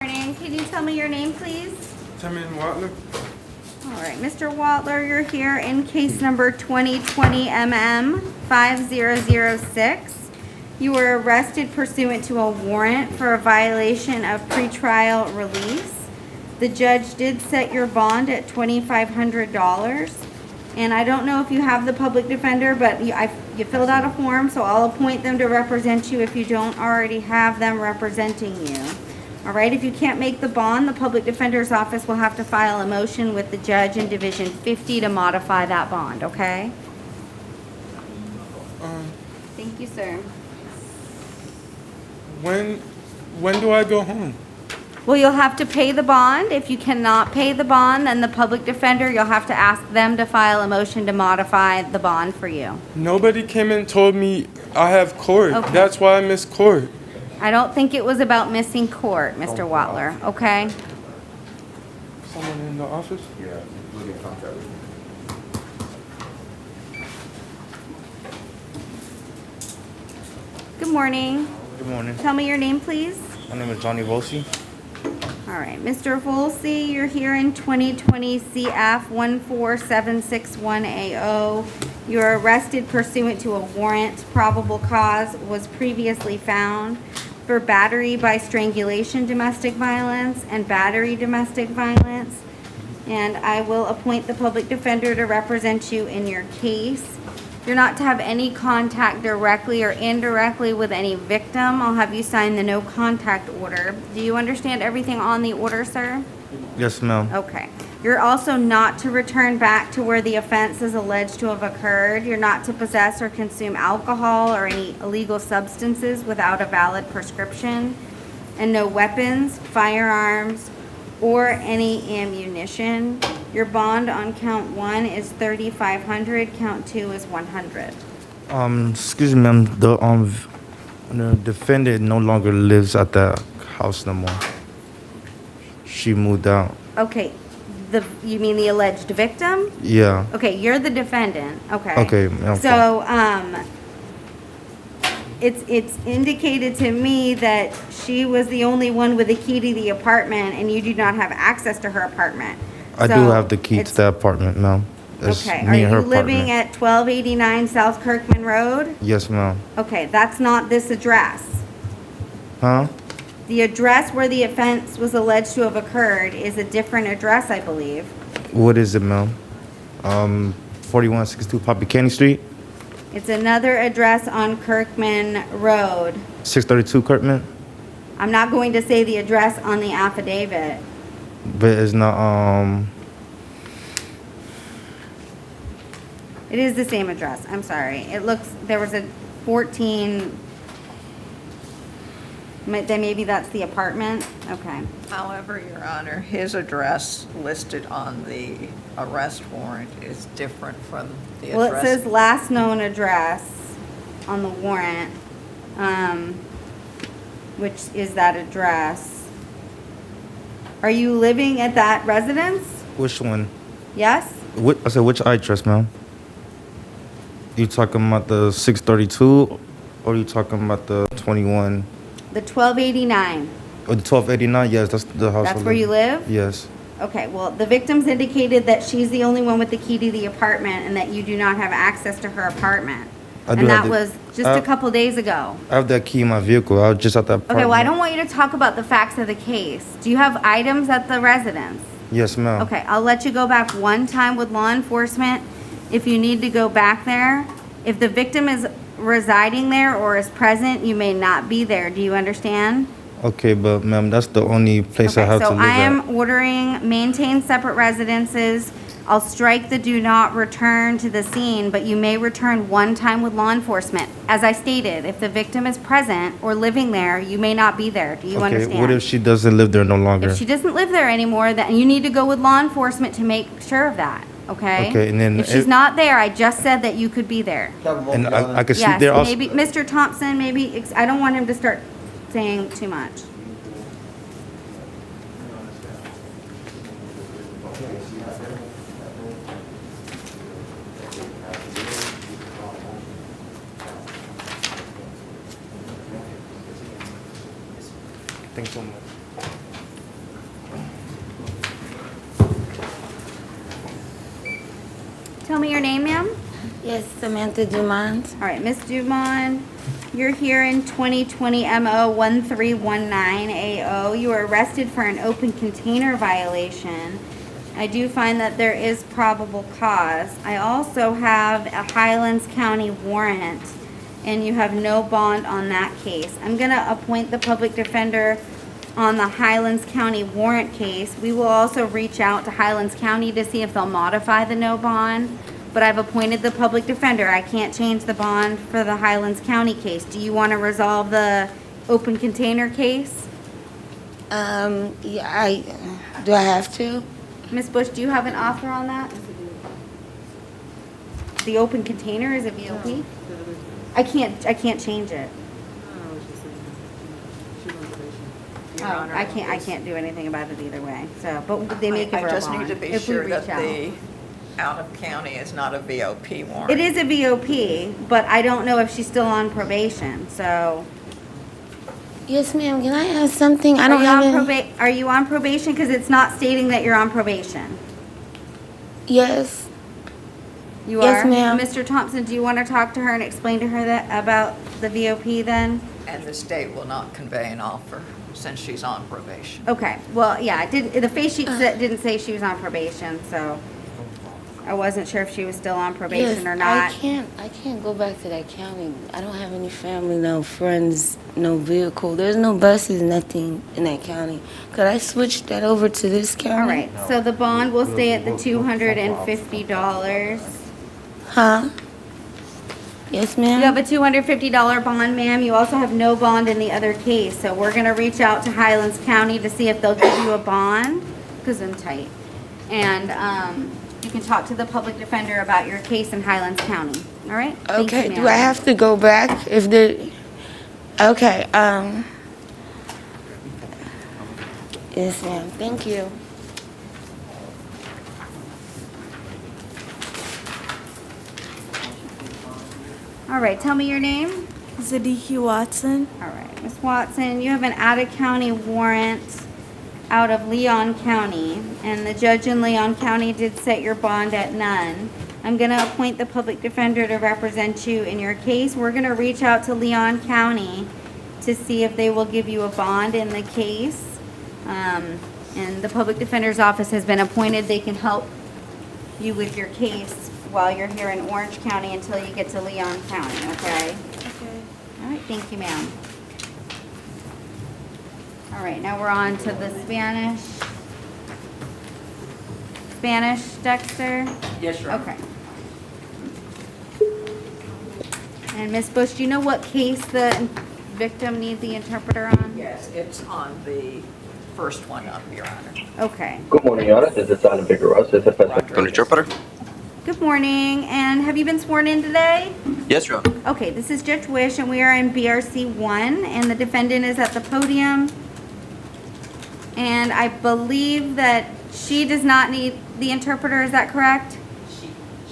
Morning. Can you tell me your name, please? Timmy Watler. All right, Mr. Watler, you're here in case number 2020 MM 5006. You were arrested pursuant to a warrant for a violation of pretrial release. The judge did set your bond at $2,500. And I don't know if you have the public defender, but you filled out a form, so I'll appoint them to represent you if you don't already have them representing you. All right, if you can't make the bond, the public defender's office will have to file a motion with the judge in Division 50 to modify that bond, okay? Thank you, sir. When do I go home? Well, you'll have to pay the bond. If you cannot pay the bond, then the public defender, you'll have to ask them to file a motion to modify the bond for you. Nobody came and told me I have court. Okay. That's why I missed court. I don't think it was about missing court, Mr. Watler, okay? Someone in the office? Yeah, look at contract. Good morning. Good morning. Tell me your name, please. My name is Johnny Volsi. All right, Mr. Volsi, you're here in 2020 CF 14761AO. You were arrested pursuant to a warrant. Probable cause was previously found for battery by strangulation domestic violence and battery domestic violence. And I will appoint the public defender to represent you in your case. You're not to have any contact directly or indirectly with any victim. I'll have you sign the no contact order. Do you understand everything on the order, sir? Yes, ma'am. Okay. You're also not to return back to where the offense is alleged to have occurred. You're not to possess or consume alcohol or any illegal substances without a valid prescription, and no weapons, firearms, or any ammunition. Your bond on count 1 is $3,500. Count 2 is $100. Excuse me, ma'am. The defendant no longer lives at that house no more. She moved out. Okay. You mean the alleged victim? Yeah. Okay, you're the defendant. Okay. Okay, ma'am. So, it's indicated to me that she was the only one with the key to the apartment, and you do not have access to her apartment. I do So have the key to the apartment, ma'am. It's Okay, me are and her you living apartment. at 1289 South Kirkman Road? Yes, ma'am. Okay, that's not this address. Huh? The address where the offense was alleged to have occurred is a different address, I believe. What is it, ma'am? 4162 Popicani Street, It's another address on Kirkman Road. 632 Kirkman. I'm not going to say the address on the affidavit. But it's not, It is the same address, I'm sorry. It looks, there was a 14, then maybe that's the apartment? Okay. However, Your Honor, his address listed on the arrest warrant is different from the Well, it address. says last known address on the warrant, which is that address. Are you living at that residence? which one? Yes? I said, which address, ma'am? You talking about the 632 or you talking about the 21? The 1289. Or the 1289? Yes, that's the house. That's I where you live? Yes. Okay, well, the victim's indicated that she's the only one with the key to the apartment and that you do not have access to her apartment. I do And have that was just a couple days ago. I have that key in my vehicle. I was just at that apartment. Okay, well, I don't want you to talk about the facts of the case. Do you have items at the residence? Yes, ma'am. Okay, I'll let you go back one time with law enforcement if you need to go back there. If the victim is residing there or is present, you may not be there. Do you understand? Okay, but ma'am, that's the only place I have to So live I am at. ordering maintain separate residences. I'll strike the do not return to the scene, but you may return one time with law enforcement. As I stated, if the victim is present or living there, you may not be there. Do you Okay, understand? what if she doesn't live there no longer? If she doesn't live there anymore, then you need to go with law enforcement to make sure of that, okay? Okay, and then If she's not there, I just said that you could be there. And I can sleep Yes, there also? maybe, Mr. Thompson, maybe, I don't want him to start saying too much. Thanks so much. tell me your name, ma'am? Yes, Samantha Dumont. All right, Ms. Dumont, you're here in 2020 MO 1319AO. You were arrested for an open container violation. I do find that there is probable cause. I also have a Highlands County warrant, and you have no bond on that case. I'm gonna appoint the public defender on the Highlands County warrant case. We will also reach out to Highlands County to see if they'll modify the no bond, but I've appointed the public defender. I can't change the bond for the Highlands County case. Do you want to resolve the open container case? Yeah, do I have to? Ms. Bush, do you have an offer on that? The open container is a VOP? I can't change it. Your Oh, Honor, I can't do anything about it either way, so, but they may give her I a just need bond to be if we sure reach that out. the out-of-county is not a VOP warrant. It is a VOP, but I don't know if she's still on probation, so. Yes, ma'am. Can I ask something? I Are don't you have on any. are you on probation? Because it's not stating that you're on probation. Yes. You Yes, are? ma'am. Mr. Thompson, do you want to talk to her and explain to her that about the VOP then? And the state will not convey an offer since she's on probation. Okay, well, yeah, the face sheet didn't say she was on probation, so I wasn't sure if she was still on probation Yes, or not. I can't go back to that county. I don't have any family, no friends, no vehicle. There's no buses, nothing in that county. Could I switch that over to this county? All right, so the bond will stay at the $250. Huh? Yes, ma'am. You have a $250 bond, ma'am. You also have no bond in the other case, so we're gonna reach out to Highlands County to see if they'll give you a bond, because I'm tight. And, you can talk to the public defender about your case in Highlands County, all right? Thank you, Okay, do ma'am. I have to go back if there? Okay, yes, ma'am. Thank you. All right, tell me your name. Zadiki Watson. All right, Ms. Watson, you have an out-of-county warrant out of Leon County, and the judge in Leon County did set your bond at none. I'm gonna appoint the public defender to represent you in your case. We're gonna reach out to Leon County to see if they will give you a bond in the case. And the public defender's office has been appointed. They can help you with your case while you're here in Orange County until you get to Leon County, okay? Okay. All right, thank you, ma'am. All right, now we're on to the Spanish. Spanish, Dexter? Yes, Your Honor. Okay. And Ms. Bush, do you know what case the victim needs the interpreter on? Yes, it's on the first one up, Your Honor. Okay. Good morning, Your Honor. This is Alan Figueroa, Rodriguez. An interpreter. Good morning, and have you been sworn in today? Yes, Your Honor. Okay, this is Judge Wish, and we are in BRC 1, and the defendant is at the podium. And I believe that she does not need the interpreter, is that correct?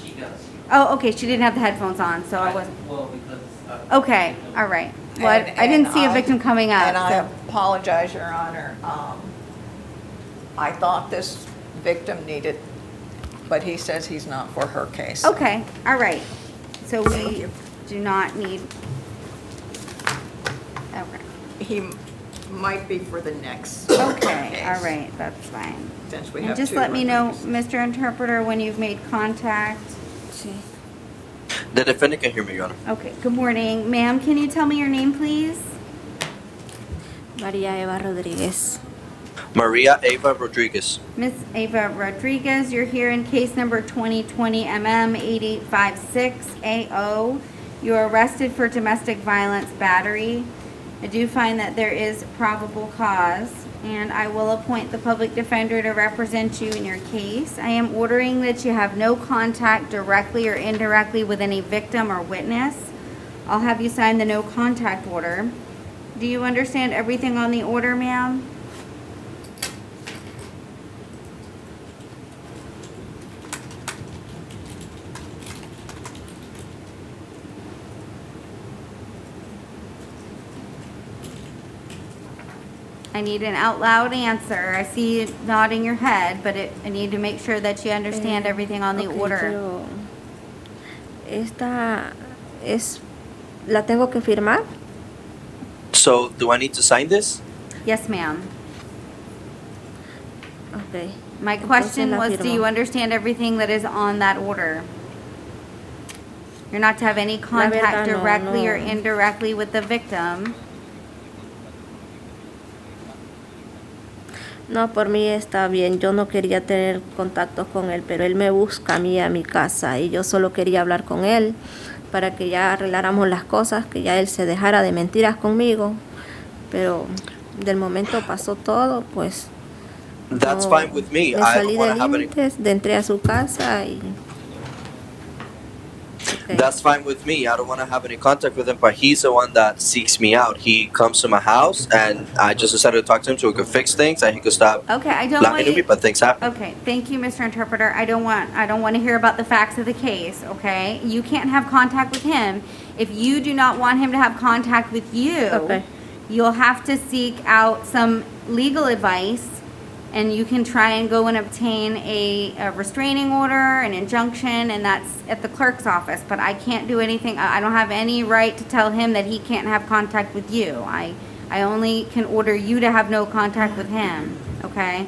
She does. Oh, okay, she didn't have the headphones on, so I wasn't, Well, because. okay, all right. Well, I didn't see a victim coming up, And I so, apologize, Your Honor. I thought this victim needed, but he says he's not for her case. okay, all right. So Thank we you. do not need, okay, He might be for the next okay, case, all right, that's fine. Since we And have just two let me know, Rodriguez. Mr. Interpreter, when you've made contact. The defendant can hear me, Your Honor. Okay, good morning. Ma'am, can you tell me your name, please? Maria Eva Rodriguez. Maria Ava Rodriguez. Miss Ava Rodriguez, you're here in case number 2020 MM 8856 AO. You are arrested for domestic violence battery. I do find that there is probable cause, and I will appoint the public defender to represent you in your case. I am ordering that you have no contact directly or indirectly with any victim or witness. I'll have you sign the no contact order. Do you understand everything on the order, ma'am? I need an out loud answer. I see you nodding your head, but I need to make sure that you understand everything on the Okay, order. Esta es, ¿la tengo que firmar? So, do I need to sign this? Yes, ma'am. Ok. My Entonces question la was, do firmo. you understand everything that is on that order? You're not to have any contact verdad, no, directly or no. indirectly with the victim. No, por mí está bien. Yo no quería tener contactos con él, pero él me busca a mí a mi casa y yo solo quería hablar con él para que ya arregláramos las cosas, que ya él se dejara de mentiras conmigo. Pero del momento pasó todo, pues That's no, fine with me. me I salí don't want de to have any. límites, entré a su casa y... Ok. That's fine with me. I don't want to have any contact with him, but he's the one that seeks me out. He comes to my house, and I just decided to talk to him so we could fix things and he could stop Okay, I don't lying want to me. you. But things happen. Okay, thank you, Mr. Interpreter. I don't want to hear about the facts of the case, okay? You can't have contact with him. If you do not want him to have contact with you, Okay. you'll have to seek out some legal advice, and you can try and go and obtain a restraining order, an injunction, and that's at the clerk's office. But I can't do anything. I don't have any right to tell him that he can't have contact with you. I only can order you to have no contact with him, okay?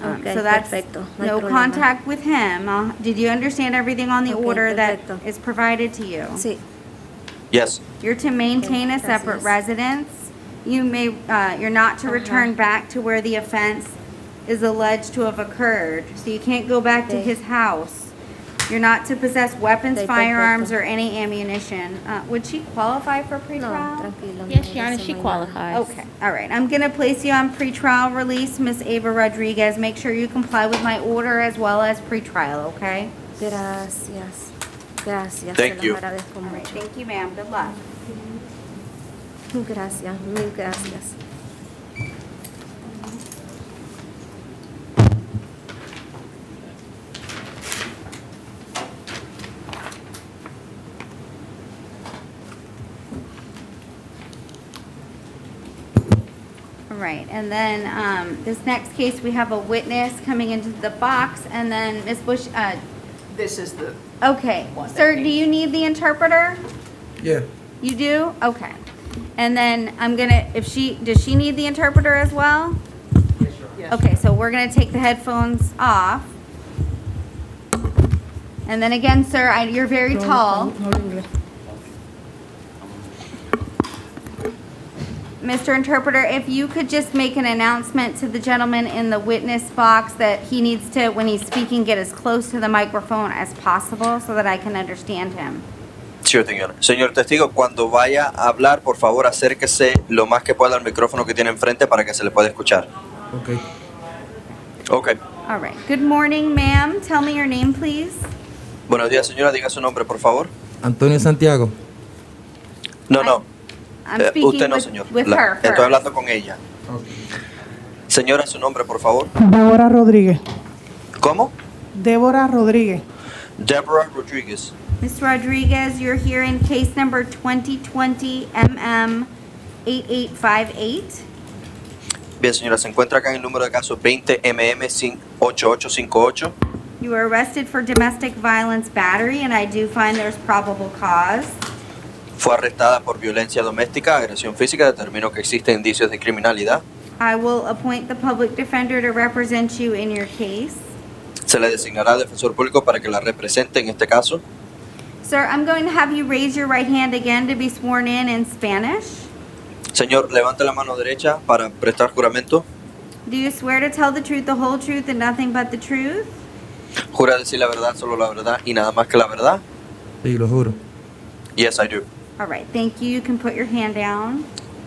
Okay, So that's perfecto, no hay no problema. contact with him. Did you understand everything on the Okay, order that perfecto. is provided to you? Sí. Yes. You're to maintain a Okay, separate gracias. residence. You may, you're not to return back to where the offense is alleged to have occurred. So you can't go back to Okay. his house. You're not to possess weapons, Okay, firearms, perfecto. or any ammunition. Would she qualify for No, pretrial? tranquilo. Yes, no, Your Honor, eso she no hay nada. qualifies. Okay, all right. I'm gonna place you on pretrial release, Miss Ava Rodriguez. Make sure you comply with my order as well as pretrial, okay? Gracias. Gracias. Thank se you. los agradezco All right, mucho. thank you, ma'am. Good luck. Gracias, mil gracias. All right, and then this next case, we have a witness coming into the box, and then Ms. Bush, This is the, okay. One that Sir, do needs- you need the interpreter? Yeah. You do? Okay. And then I'm gonna, does she need the interpreter as well? yes. Okay, so we're gonna take the headphones off. And then again, sir, you're very tall. Mr. Interpreter, if you could just make an announcement to the gentleman in the witness box that he needs to, when he's speaking, get as close to the microphone as possible so that I can understand him. Sure thing, Your Honor. Señor testigo, cuando vaya a hablar, por favor, acérquese lo más que pueda al micrófono que tiene enfrente para que se le pueda escuchar. Okay. Okay. All right. Good morning, ma'am. Tell me your name, please. Buenos días, señora. Diga su nombre, por favor. Antonio Santiago. No, no. I'm speaking Usted no, with, señor. with La- her Estoy first. hablando con ella. Señora, su nombre, por favor. Débora Rodríguez. ¿Cómo? Débora Rodríguez. Deborah Rodriguez. Ms. Rodriguez, you're here in case number 2020 MM 8858. Bien, señora, se encuentra acá en el número de caso 20MM8858. You were arrested for domestic violence battery, and I do find there's probable cause. Fue arrestada por violencia doméstica, agresión física. Determinó que existen indicios de criminalidad. I will appoint the public defender to represent you in your case. Se le designará al defensor público para que la represente en este caso. Sir, I'm going to have you raise your right hand again to be sworn in Spanish. Señor, levante la mano derecha para prestar juramento. Do you swear to tell the truth, the whole truth, and nothing but the truth? ¿Jura decir la verdad, solo la verdad y nada más que la verdad? Sí, lo juro. Yes, I do. All right, thank you. You can put your hand down.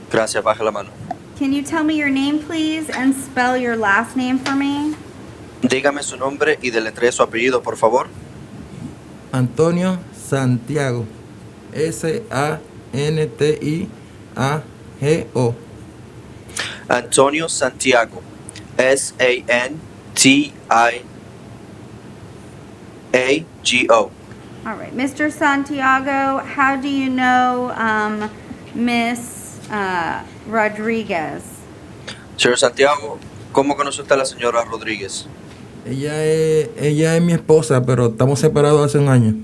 Gracias, baje la mano. Can you tell me your name, please, and spell your last name for me? Dígame su nombre y deletree su apellido, por favor. Antonio Santiago. S-A-N-T-I-A-G-O. Antonio Santiago. S-A-N-T-I-A-G-O. All right, Mr. Santiago, how do you know Miss Rodriguez? Señor Santiago, ¿cómo conoce usted a la señora Rodríguez? Ella es mi esposa, pero estamos separados hace un año.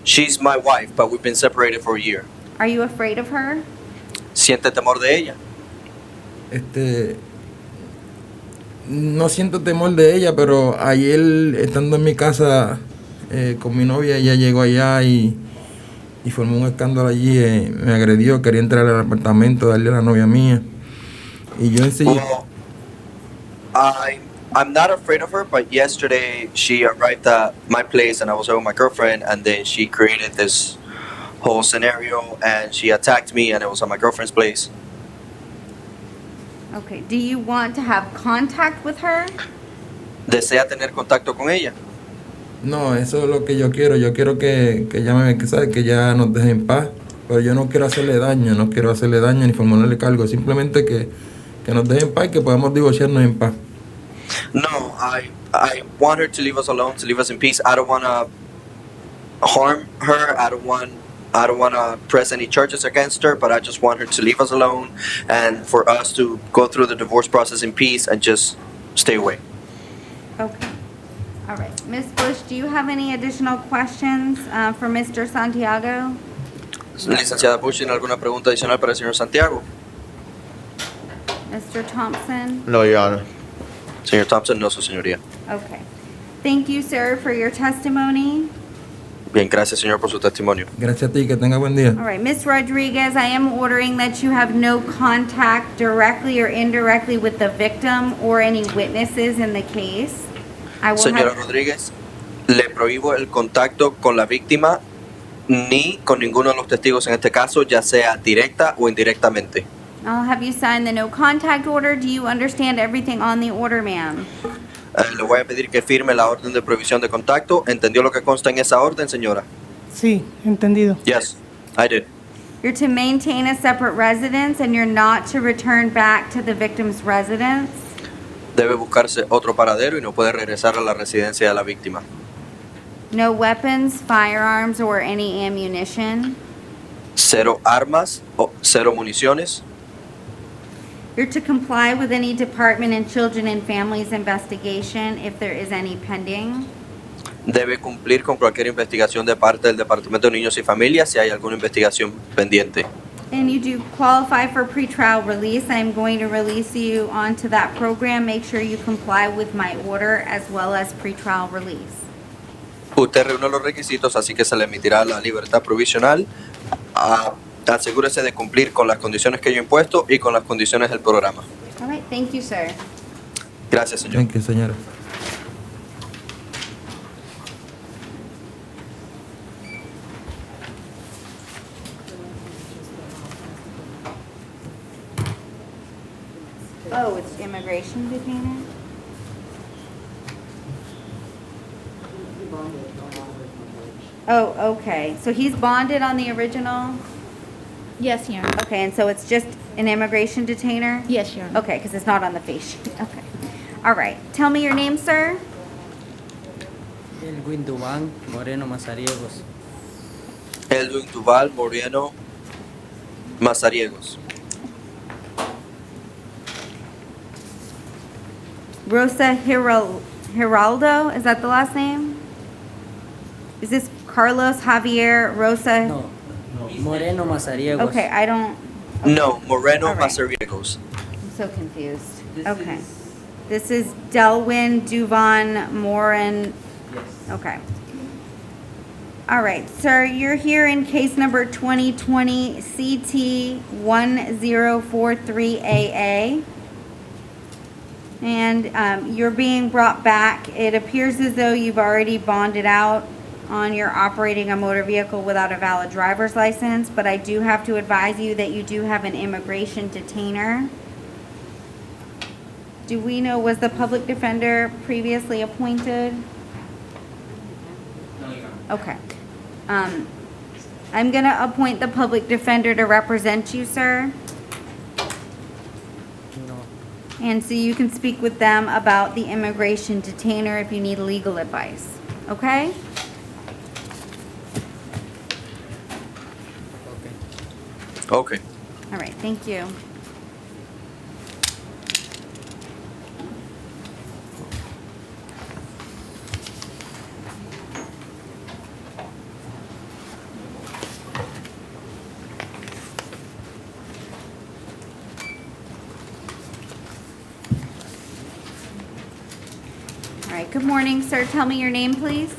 She's my wife, but we've been separated for a year. Are you afraid of her? ¿Siente temor de ella? No siento temor de ella, pero ayer estando en mi casa con mi novia, ella llegó allá y formó un escándalo allí, me agredió, quería entrar al apartamento, darle a la novia mía. Y yo enseguida... Well, I'm not afraid of her, but yesterday she arrived at my place and I was there with my girlfriend, and then she created this whole scenario and she attacked me, and it was at my girlfriend's place. Okay. Do you want to have contact with her? ¿Desea tener contacto con ella? No, eso es lo que yo quiero. Yo quiero que ella que ya nos deje en paz. Pero yo no quiero hacerle daño, ni formularle cargo. Simplemente que nos deje en paz y que podamos divorciarnos en paz. No, I want her to leave us alone, to leave us in peace. I don't want to harm her. I don't want to press any charges against her, but I just want her to leave us alone and for us to go through the divorce process in peace and just stay away. Okay. All right. Ms. Bush, do you have any additional questions for Mr. Santiago? Licenciada Bush, ¿tiene alguna pregunta adicional para el señor Santiago? Mr. Thompson? No, Your Honor. Señor Thompson, no, su señoría. Okay. Thank you, sir, for your testimony. Bien, gracias, señor, por su testimonio. Gracias a ti, que tenga buen día. All right, Ms. Rodriguez, I am ordering that you have no contact directly or indirectly with the victim or any witnesses in the case. I will Señora have, Rodríguez, le prohíbo el contacto con la víctima ni con ninguno de los testigos en este caso, ya sea directa o indirectamente. I'll have you sign the no contact order. Do you understand everything on the order, ma'am? Le voy a pedir que firme la orden de prohibición de contacto. ¿Entendió lo que consta en esa orden, señora? Sí, entendido. Yes, I did. You're to maintain a separate residence and you're not to return back to the victim's residence. Debe buscarse otro paradero y no puede regresar a la residencia de la víctima. No weapons, firearms, or any ammunition. Cero armas o cero municiones. You're to comply with any Department and Children and Families investigation if there is any pending. Debe cumplir con cualquier investigación de parte del Departamento de Niños y Familias si hay alguna investigación pendiente. And you do qualify for pretrial release. I'm going to release you onto that program. Make sure you comply with my order as well as pretrial release. Usted reúne los requisitos, así que se le emitirá la libertad provisional. Asegúrese de cumplir con las condiciones que yo he impuesto y con las condiciones del programa. All right, thank you, sir. Gracias, señor. Thank you, señora. Oh, it's immigration detainer? Oh, okay. So he's bonded on the original? Yes, Your Honor. Okay, and so it's just an immigration detainer? Yes, Your Honor. Okay, because it's not on the face sheet. Okay. All right. Tell me your name, sir. Elwin Dubán Moreno Mazariegos. Edwin Duval Moreno Mazariegos. Rosa Giraldo, is that the last name? Is this Carlos Javier Rosa? No, Moreno Mazariegos. Okay, I don't, No, Moreno All right. Mazariegos. I'm so confused. This Okay. is- This is Delwin Duvan Morin. Yes. Okay. All right, sir, you're here in case number 2020 CT 1043AA. And you're being brought back. It appears as though you've already bonded out on your operating a motor vehicle without a valid driver's license, but I do have to advise you that you do have an immigration detainer. Do we know, was the public defender previously appointed? No, Your Honor. Okay. I'm gonna appoint the public defender to represent you, sir. No. And so you can speak with them about the immigration detainer if you need legal advice, okay? Okay. Okay. All right, thank you. All right, good morning, sir. Tell me your name, please.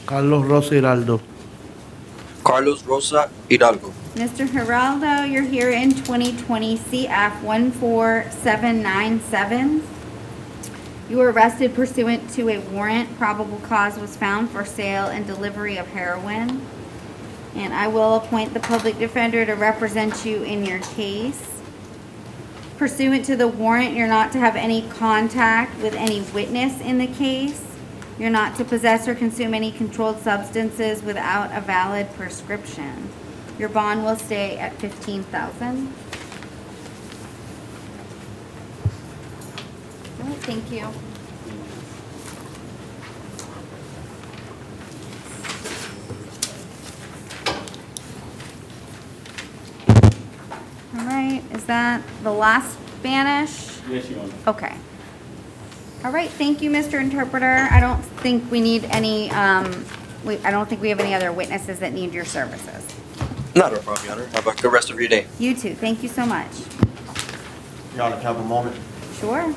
Carlos Rosa Hiraldo. Carlos Rosa Hidalgo. Mr. Geraldo, you're here in 2020 CF 14797. You were arrested pursuant to a warrant. Probable cause was found for sale and delivery of heroin. And I will appoint the public defender to represent you in your case. Pursuant to the warrant, you're not to have any contact with any witness in the case. You're not to possess or consume any controlled substances without a valid prescription. Your bond will stay at $15,000. Thank you. All right, is that the last Spanish? Yes, Your Honor. Okay. All right, thank you, Mr. Interpreter. I don't think we need any, I don't think we have any other witnesses that need your services. Not a problem, Your Honor. Have a good rest of your day. You too, thank you so much. Your Honor, can I have a moment? Sure.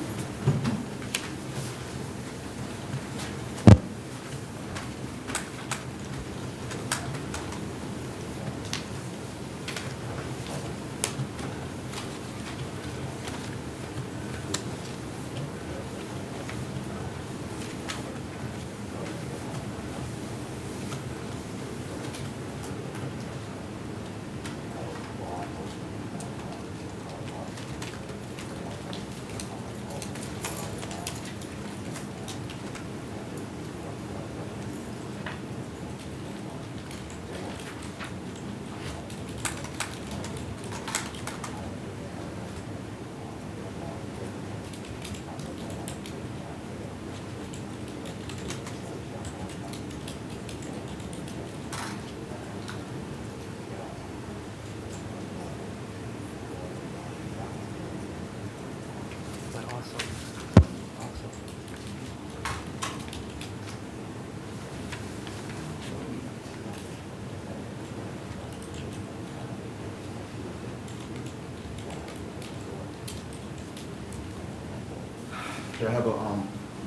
Can I have a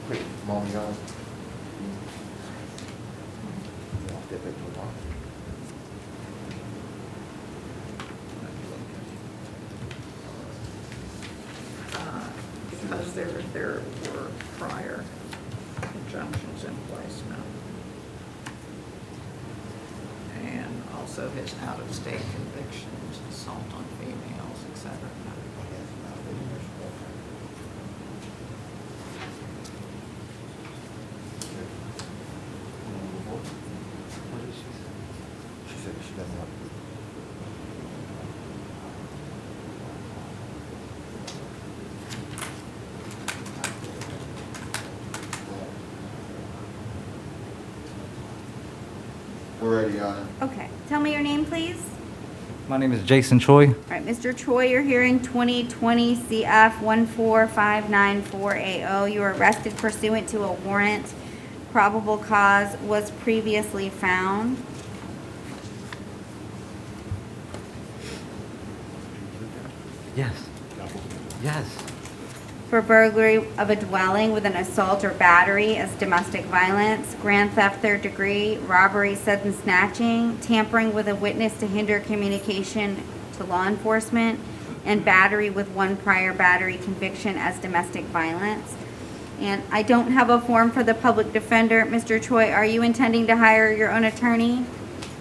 quick moment, Your Honor? Step back to the bar. Because there were prior injunctions in place now. And also his out-of-state convictions, assault on females, etc. She said she doesn't have. We're ready, Your Honor. Okay, tell me your name, please. My name is Jason Choi. All right, Mr. Choi, you're here in 2020 CF 14594AO. You were arrested pursuant to a warrant. Probable cause was previously found. Yes. Yes. For burglary of a dwelling with an assault or battery as domestic violence, grand theft third degree, robbery, sudden snatching, tampering with a witness to hinder communication to law enforcement, and battery with one prior battery conviction as domestic violence. And I don't have a form for the public defender. Mr. Choi, are you intending to hire your own attorney?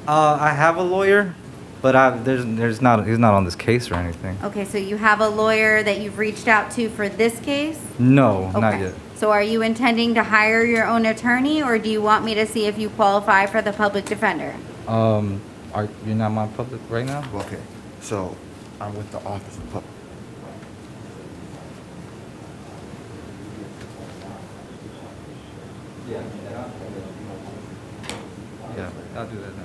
I have a lawyer, but he's not on this case or anything. Okay, so you have a lawyer that you've reached out to for this case? No, not Okay. yet. So are you intending to hire your own attorney, or do you want me to see if you qualify for the public defender? You're not my public right now? Okay, so I'm with the Office of Public. Yeah. Yeah, I'll do that now.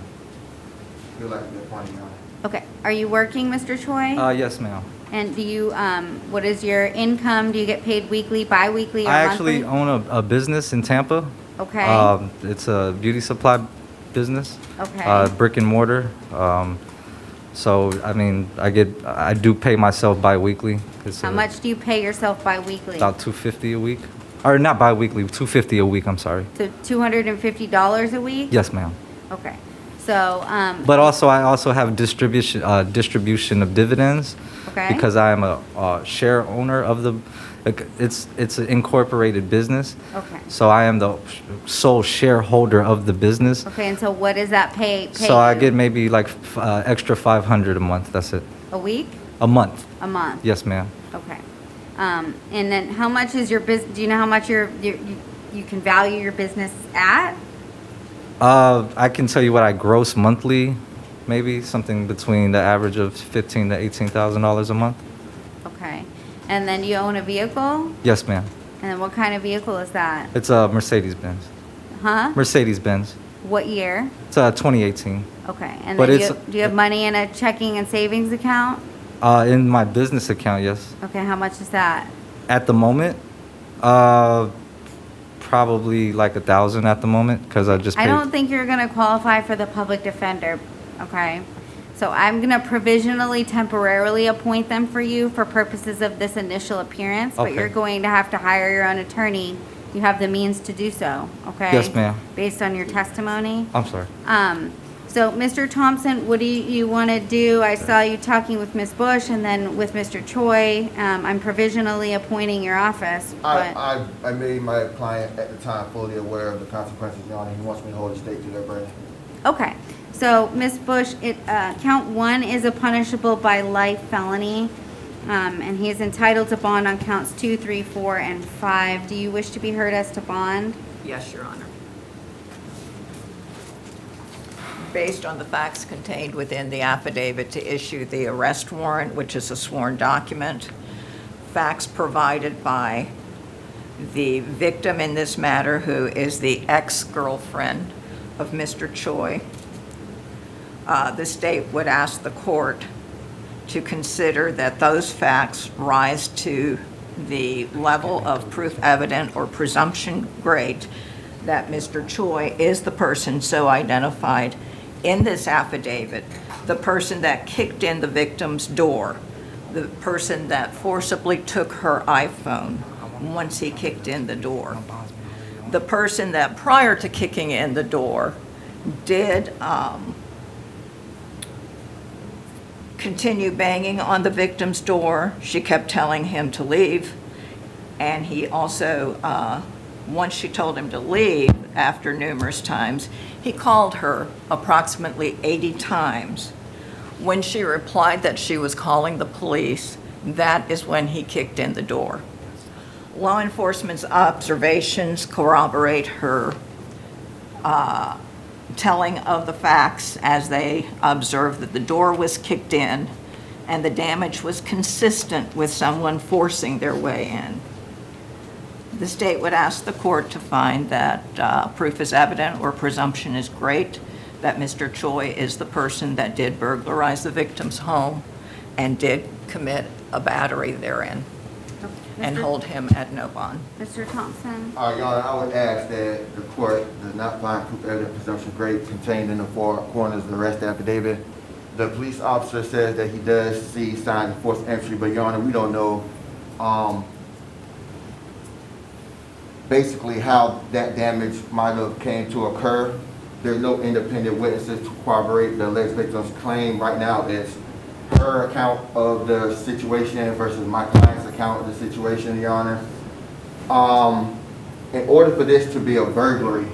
Feel like you're finding out. Okay, are you working, Mr. Choi? Yes, ma'am. And do you, what is your income? Do you get paid weekly, bi-weekly, or I monthly? actually own a business in Tampa. Okay. It's a beauty supply business. Okay. Brick and mortar. So I mean, I do pay myself bi-weekly. How much do you pay yourself bi-weekly? About $250 a week. Or not bi-weekly, $250 a week, I'm sorry. So $250 a week? Yes, ma'am. Okay. So, But also, I also have distribution of dividends. Okay. Because I am a share owner of the, it's an incorporated business. okay. So I am the sole shareholder of the business. Okay, and so what does that pay So I you? get maybe like extra $500 a month. That's it. A week? A month. A month? Yes, ma'am. Okay. And then how much is your business, do you know how much you can value your business at? I can tell you what I gross monthly, maybe something between the average of $15,000 to $18,000 a month. Okay. And then you own a vehicle? Yes, ma'am. And then what kind of vehicle is that? It's a Mercedes-Benz. Huh? Mercedes-Benz. What year? It's 2018. Okay. And But then it's- do you have money in a checking and savings account? In my business account, yes. Okay, how much is that? At the moment, probably like 1,000 at the moment, because I just paid. I don't think you're gonna qualify for the public defender, okay? So I'm gonna provisionally, temporarily appoint them for you for purposes of this initial appearance, but Okay. you're going to have to hire your own attorney. You have the means to do so, okay? Yes, ma'am. Based on your testimony. I'm sorry. So Mr. Thompson, what do you wanna do? I saw you talking with Ms. Bush and then with Mr. Choi. I'm provisionally appointing your office, but. I made my client at the time fully aware of the consequences, Your Honor. He wants me to hold the state to their verdict. Okay, so Ms. Bush, count 1 is a punishable by life felony, and he is entitled to bond on counts 2, 3, 4, and 5. Do you wish to be heard as to bond? Yes, Your Honor. Based on the facts contained within the affidavit to issue the arrest warrant, which is a sworn document, facts provided by the victim in this matter, who is the ex-girlfriend of Mr. Choi, the state would ask the court to consider that those facts rise to the level of proof evident or presumption great that Mr. Choi is the person so identified in this affidavit, the person that kicked in the victim's door, the person that forcibly took her iPhone once he kicked in the door, the person that prior to kicking in the door did continue banging on the victim's door. She kept telling him to leave, and he also, once she told him to leave after numerous times, he called her approximately 80 times. When she replied that she was calling the police, that is when he kicked in the door. Law enforcement's observations corroborate her telling of the facts as they observed that the door was kicked in and the damage was consistent with someone forcing their way in. The state would ask the court to find that proof is evident or presumption is great that Mr. Choi is the person that did burglarize the victim's home and did commit a battery therein, and hold him at no bond. Mr. Thompson? Your Honor, I would ask that the court does not find proof evident presumption great contained in the four corners of the arrest affidavit. The police officer says that he does see signs of forced entry, but Your Honor, we don't know basically how that damage might have came to occur. There's no independent witnesses to corroborate the alleged victim's claim. Right now, it's her account of the situation versus my client's account of the situation, Your Honor. In order for this to be a burglary,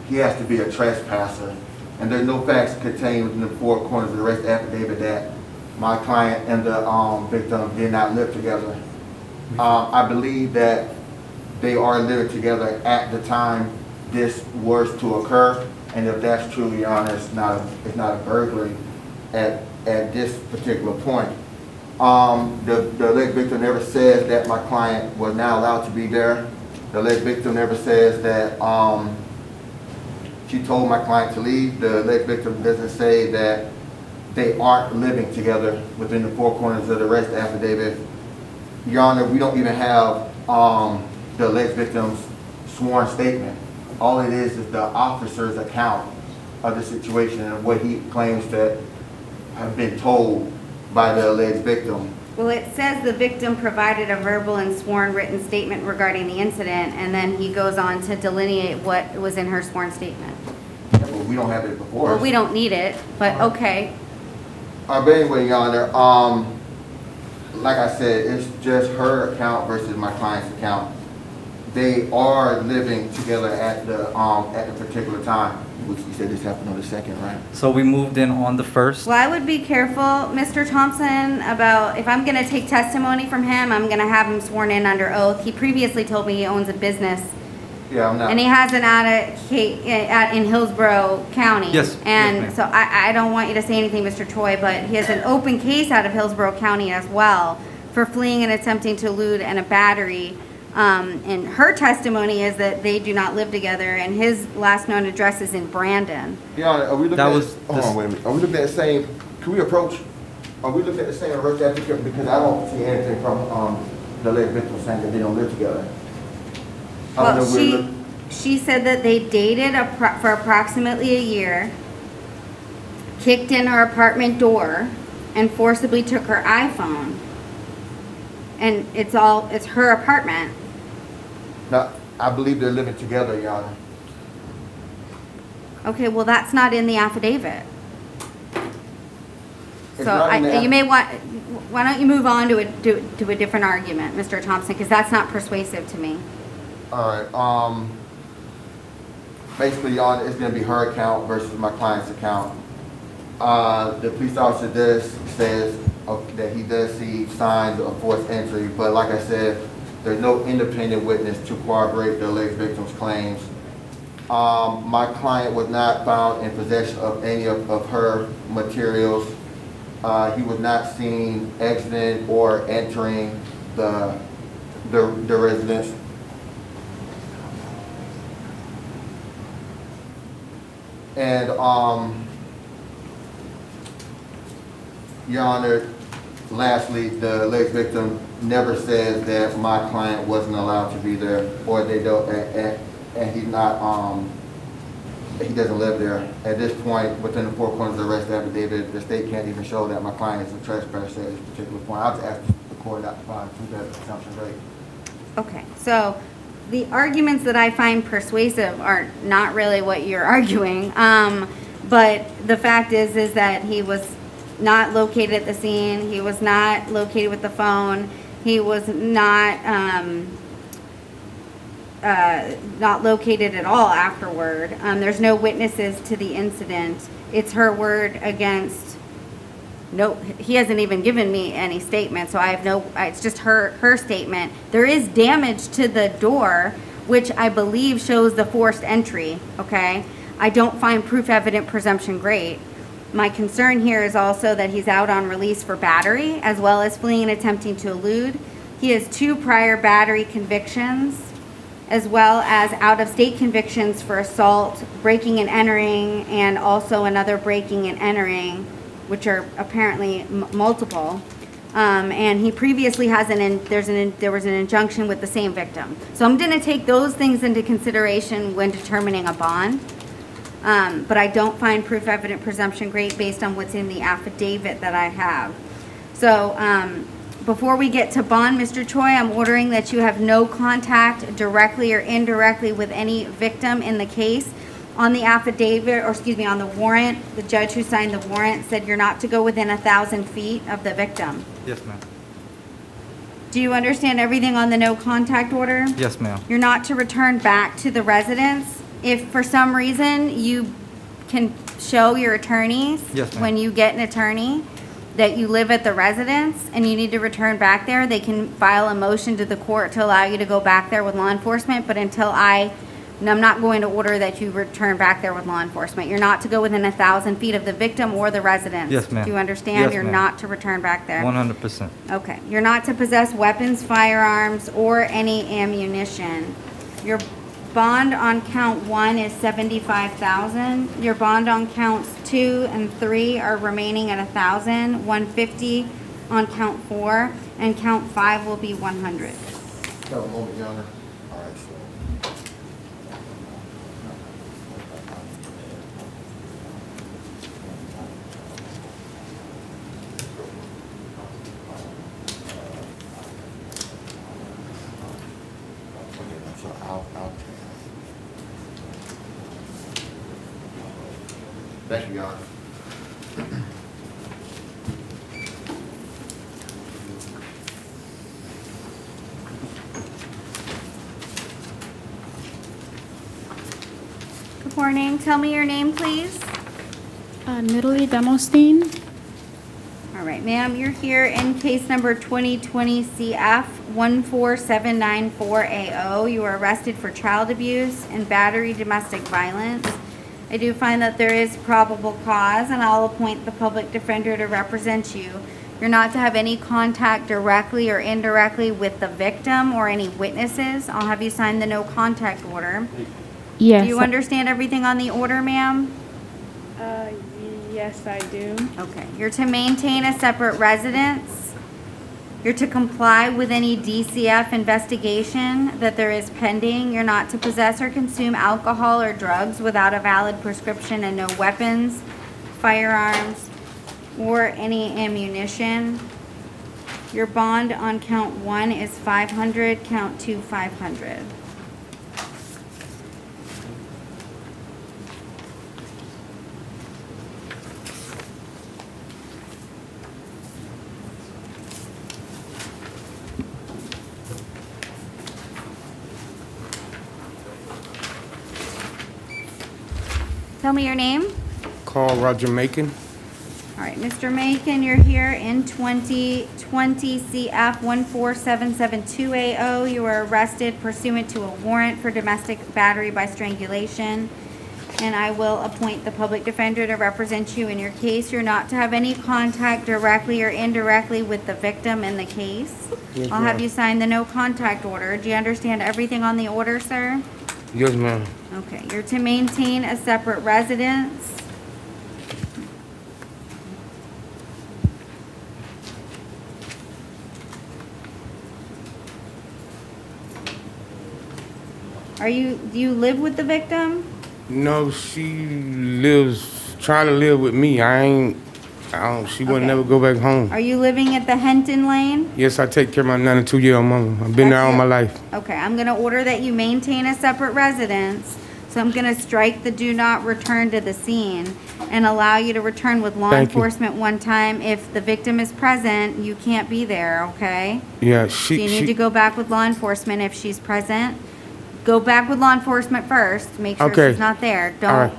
he has to be a trespasser. And there's no facts contained within the four corners of the arrest affidavit that my client and the victim did not live together. I believe that they are living together at the time this was to occur. And if that's true, Your Honor, it's not a burglary at this particular point. The alleged victim never says that my client was not allowed to be there. The alleged victim never says that she told my client to leave. The alleged victim doesn't say that they aren't living together within the four corners of the arrest affidavit. Your Honor, we don't even have the alleged victim's sworn statement. All it is the officer's account of the situation and what he claims to have been told by the alleged victim. Well, it says the victim provided a verbal and sworn written statement regarding the incident, and then he goes on to delineate what was in her sworn statement. Yeah, but we don't have it before Well, us. we don't need it, but okay. But anyway, Your Honor, like I said, it's just her account versus my client's account. They are living together at the particular time, which you said this happened on the 2nd, right? So we moved in on the 1st. Well, I would be careful, Mr. Thompson, about, if I'm gonna take testimony from him, I'm gonna have him sworn in under oath. He previously told me he owns a business, Yeah, I'm not. and he has an in Hillsborough County. Yes, yes, And ma'am. so I don't want you to say anything, Mr. Choi, but he has an open case out of Hillsborough County as well for fleeing and attempting to elude and a battery. And her testimony is that they do not live together, and his last known address is in Brandon. Your Honor, are we looking That at, was hold on, wait a minute. Are we looking at the same, can we approach, are we looking at the same arrest applicant? Because I don't see anything from, the alleged victim saying that they don't live together. I don't know Well, if we're look- she said that they dated for approximately a year, kicked in her apartment door, and forcibly took her iPhone. And it's her apartment. No, I believe they're living together, Your Honor. Okay, well, that's not in the affidavit. It's So not in the you may want, why don't you move on to a different argument, Mr. Thompson, because that's not persuasive to me. All right, basically, Your Honor, it's gonna be her account versus my client's account. The police officer says that he does see signs of forced entry, but like I said, there's no independent witness to corroborate the alleged victim's claims. My client was not found in possession of any of her materials. He was not seen exiting or entering the residence. And, Your Honor, lastly, the alleged victim never says that my client wasn't allowed to be there, or they don't, and he's not, he doesn't live there. At this point, within the four corners of the arrest affidavit, the state can't even show that my client is a trespasser at this particular point. I'll just ask the court not to find that assumption right. Okay, so the arguments that I find persuasive are not really what you're arguing. But the fact is that he was not located at the scene. He was not located with the phone. He was not located at all afterward. There's no witnesses to the incident. It's her word against. No, he hasn't even given me any statement, so I have no. It's just her statement. There is damage to the door, which I believe shows the forced entry. Okay, I don't find proof evident presumption great. My concern here is also that he's out on release for battery, as well as fleeing and attempting to elude. He has 2 prior battery convictions, as well as out-of-state convictions for assault, breaking and entering, and also another breaking and entering, which are apparently multiple. And he previously has there was an injunction with the same victim. So I'm going to take those things into consideration when determining a bond. But I don't find proof evident presumption great based on what's in the affidavit that I have. So before we get to bond, Mr. Choi, I'm ordering that you have no contact directly or indirectly with any victim in the case. On the affidavit, or excuse me, on the warrant, the judge who signed the warrant said you're not to go within 1,000 feet of the victim. Yes, ma'am. Do you understand everything on the no contact order? Yes, ma'am. You're not to return back to the residence. If for some reason you can show your attorneys, Yes, ma'am. when you get an attorney, that you live at the residence and you need to return back there, they can file a motion to the court to allow you to go back there with law enforcement. But until I'm not going to order that you return back there with law enforcement. You're not to go within 1,000 feet of the victim or the residence. Yes, ma'am. Do you understand? Yes, You're ma'am. not to return back there. 100%. Okay. You're not to possess weapons, firearms, or any ammunition. Your bond on count 1 is $75,000. Your bond on counts 2 and 3 are remaining at $1,000. $150 on count 4, and count 5 will be $100. Have a moment, Your Honor. All right, so. So I'll. Thank you, Your Honor. Good morning. Tell me your name, please. Natalie Demostein. All right, ma'am, you're here in case number 2020 CF 14794AO. You were arrested for child abuse and battery domestic violence. I do find that there is probable cause, and I'll appoint the public defender to represent you. You're not to have any contact directly or indirectly with the victim or any witnesses. I'll have you sign the no contact order. Yes. Do you understand everything on the order, ma'am? Yes, I do. Okay, you're to maintain a separate residence. You're to comply with any DCF investigation that there is pending. You're not to possess or consume alcohol or drugs without a valid prescription, and no weapons, firearms, or any ammunition. Your bond on count 1 is 500, count 2 500. Tell me your name. Carl Roger Macon. All right, Mr. Macon, you're here in 2020 CF 14772AO. You were arrested pursuant to a warrant for domestic battery by strangulation. And I will appoint the public defender to represent you in your case. You're not to have any contact directly or indirectly with the victim in the case. Yes, I'll have ma'am. you sign the no contact order. Do you understand everything on the order, sir? Yes, ma'am. Okay, you're to maintain a separate residence. Do you live with the victim? No, she trying to live with me. She wouldn't Okay. never go back home. Are you living at the Henton Lane? Yes, I take care of my 92-year-old mama. I've been there all my life. Okay, I'm gonna order that you maintain a separate residence. So I'm gonna strike the do not return to the scene and allow you to return with law Thank you. enforcement one time. If the victim is present, you can't be there, okay? Yeah, So you need to go back with law enforcement if she's present. Go back with law enforcement first, make sure Okay. she's not there. All right. All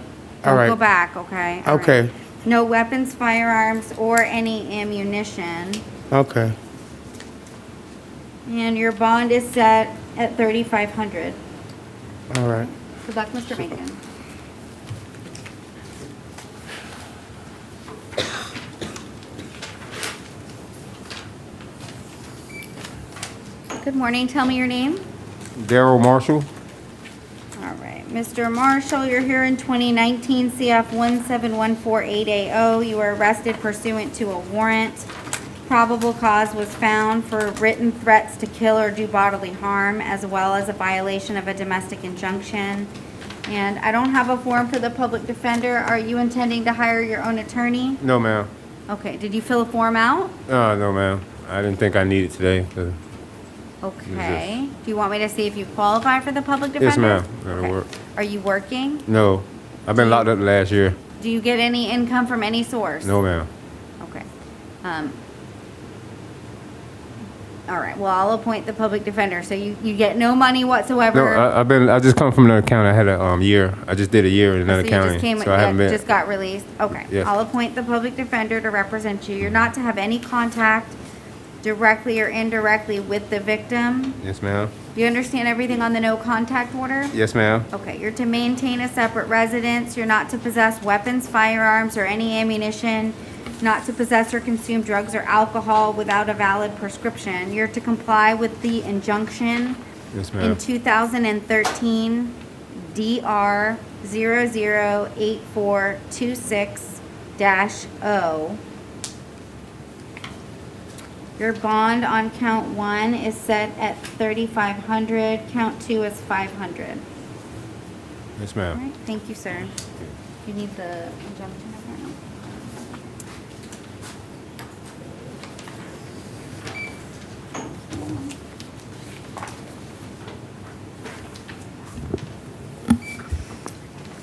Don't right. go back, okay? All right. Okay. No weapons, firearms, or any ammunition. Okay. And your bond is set at $3,500. All right. Good luck, Mr. Macon. Good morning, tell me your name. Daryl Marshall. All right, Mr. Marshall, you're here in 2019 CF 17148AO. You were arrested pursuant to a warrant. Probable cause was found for written threats to kill or do bodily harm, as well as a violation of a domestic injunction. And I don't have a form for the public defender. Are you intending to hire your own attorney? No, ma'am. Okay, did you fill a form out? No, ma'am. I didn't think I needed today. Okay. Do you want me to see if you qualify for the public defender? Yes, ma'am. That'll Okay. work. Are you working? No. I've been locked up last year. Do you get any income from any source? No, ma'am. Okay. All right, well, I'll appoint the public defender, so you get no money No, whatsoever. I just come from another county. I had a year. I just did a year in another So you county. just came, so I haven't been. just got released? Okay. Yes. I'll appoint the public defender to represent you. You're not to have any contact directly or indirectly with the victim. Yes, ma'am. Do you understand everything on the no contact order? Yes, ma'am. Okay, you're to maintain a separate residence. You're not to possess weapons, firearms, or any ammunition. Not to possess or consume drugs or alcohol without a valid prescription. You're to comply with the injunction Yes, in ma'am. 2013 DR 008426-0. Your bond on count 1 is set at $3,500. Count 2 is $500. Yes, All ma'am. right, thank you, sir. You need the injunction over? No.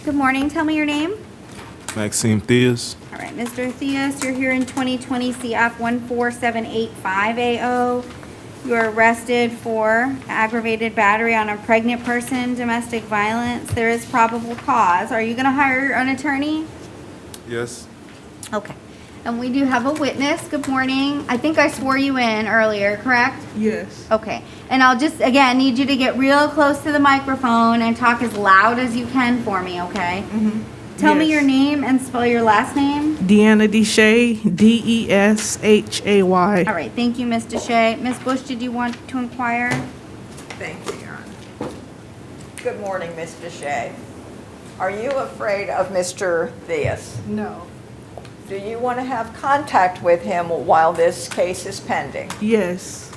Good morning. Tell me your name. Maxime Theus. All right, Mr. Theus, you're here in 2020 CF 14785AO. You were arrested for aggravated battery on a pregnant person, domestic violence. There is probable cause. Are you going to hire an attorney? Yes. Okay. And we do have a witness. Good morning. I think I swore you in earlier, correct? Yes. Okay. And I'll just, again, need you to get real close to the microphone and talk as loud as you can for me, okay? Mm-hmm. Tell me your name and spell your last name. Deanna Deshay, Deshay. All right. Thank you, Ms. Deshay. Ms. Bush, did you want to inquire? Thank you, Your Honor. Good morning, Ms. Deshay. Are you afraid of Mr. Theus? No. Do you want to have contact with him while this case is pending? Yes.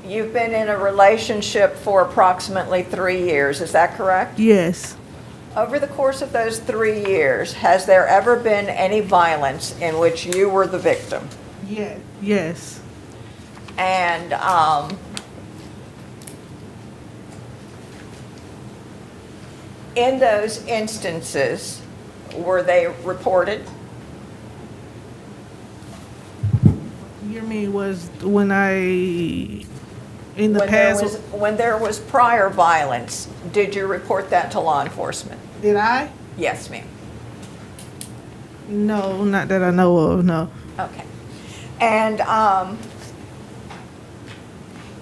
You've been in a relationship for approximately 3 years, is that correct? Yes. Over the course of those 3 years, has there ever been any violence in which you were the victim? Yes. Yes. And in those instances, were they reported? You mean was when in the past? When there was prior violence, did you report that to law enforcement? Did I? Yes, ma'am. No, not that I know of, no. Okay. And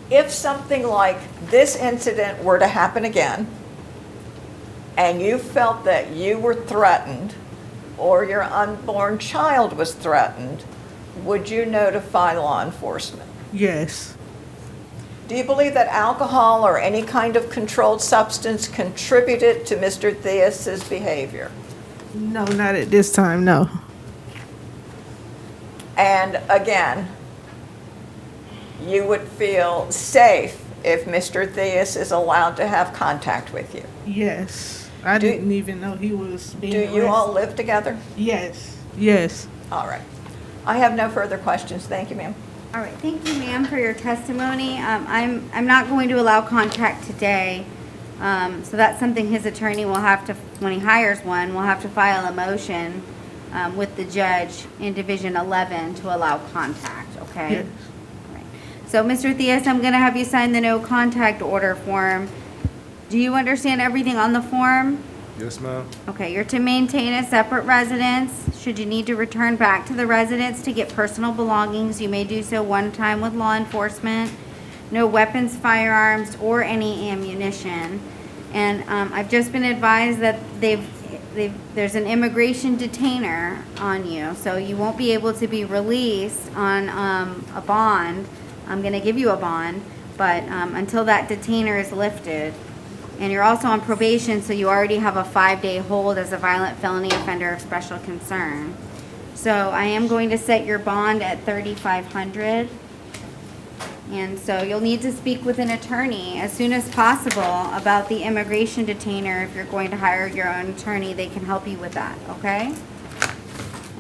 if something like this incident were to happen again, and you felt that you were threatened or your unborn child was threatened, would you notify law enforcement? Yes. Do you believe that alcohol or any kind of controlled substance contributed to Mr. Theus's behavior? No, not at this time, no. And again, you would feel safe if Mr. Theus is allowed to have contact with you? Yes. I didn't even know he was being Do you all arrested. live together? Yes. Yes. All right. I have no further questions. Thank you, ma'am. All right. Thank you, ma'am, for your testimony. I'm not going to allow contact today. So that's something his attorney will have to, when he hires one, will have to file a motion with the judge in Division 11 to allow contact, okay? Yes. All right. So, Mr. Theus, I'm going to have you sign the no contact order form. Do you understand everything on the form? Yes, ma'am. Okay, you're to maintain a separate residence. Should you need to return back to the residence to get personal belongings, you may do so one time with law enforcement. No weapons, firearms, or any ammunition. And I've just been advised that there's an immigration detainer on you, so you won't be able to be released on a bond. I'm going to give you a bond, but until that detainer is lifted. And you're also on probation, so you already have a 5-day hold as a violent felony offender of special concern. So I am going to set your bond at $3,500. And so you'll need to speak with an attorney as soon as possible about the immigration detainer. If you're going to hire your own attorney, they can help you with that, okay?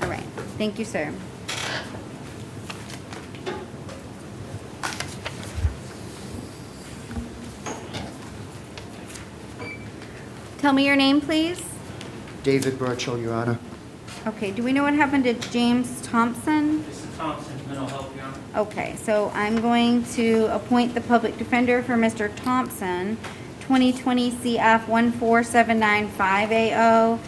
All right. Thank you, sir. Tell me your name, please. David Burchell, Your Honor. Okay, do we know what happened to James Thompson? Mr. Thompson, mental health, Your Honor. Okay, so I'm going to appoint the public defender for Mr. Thompson, 2020 CF 14795AO.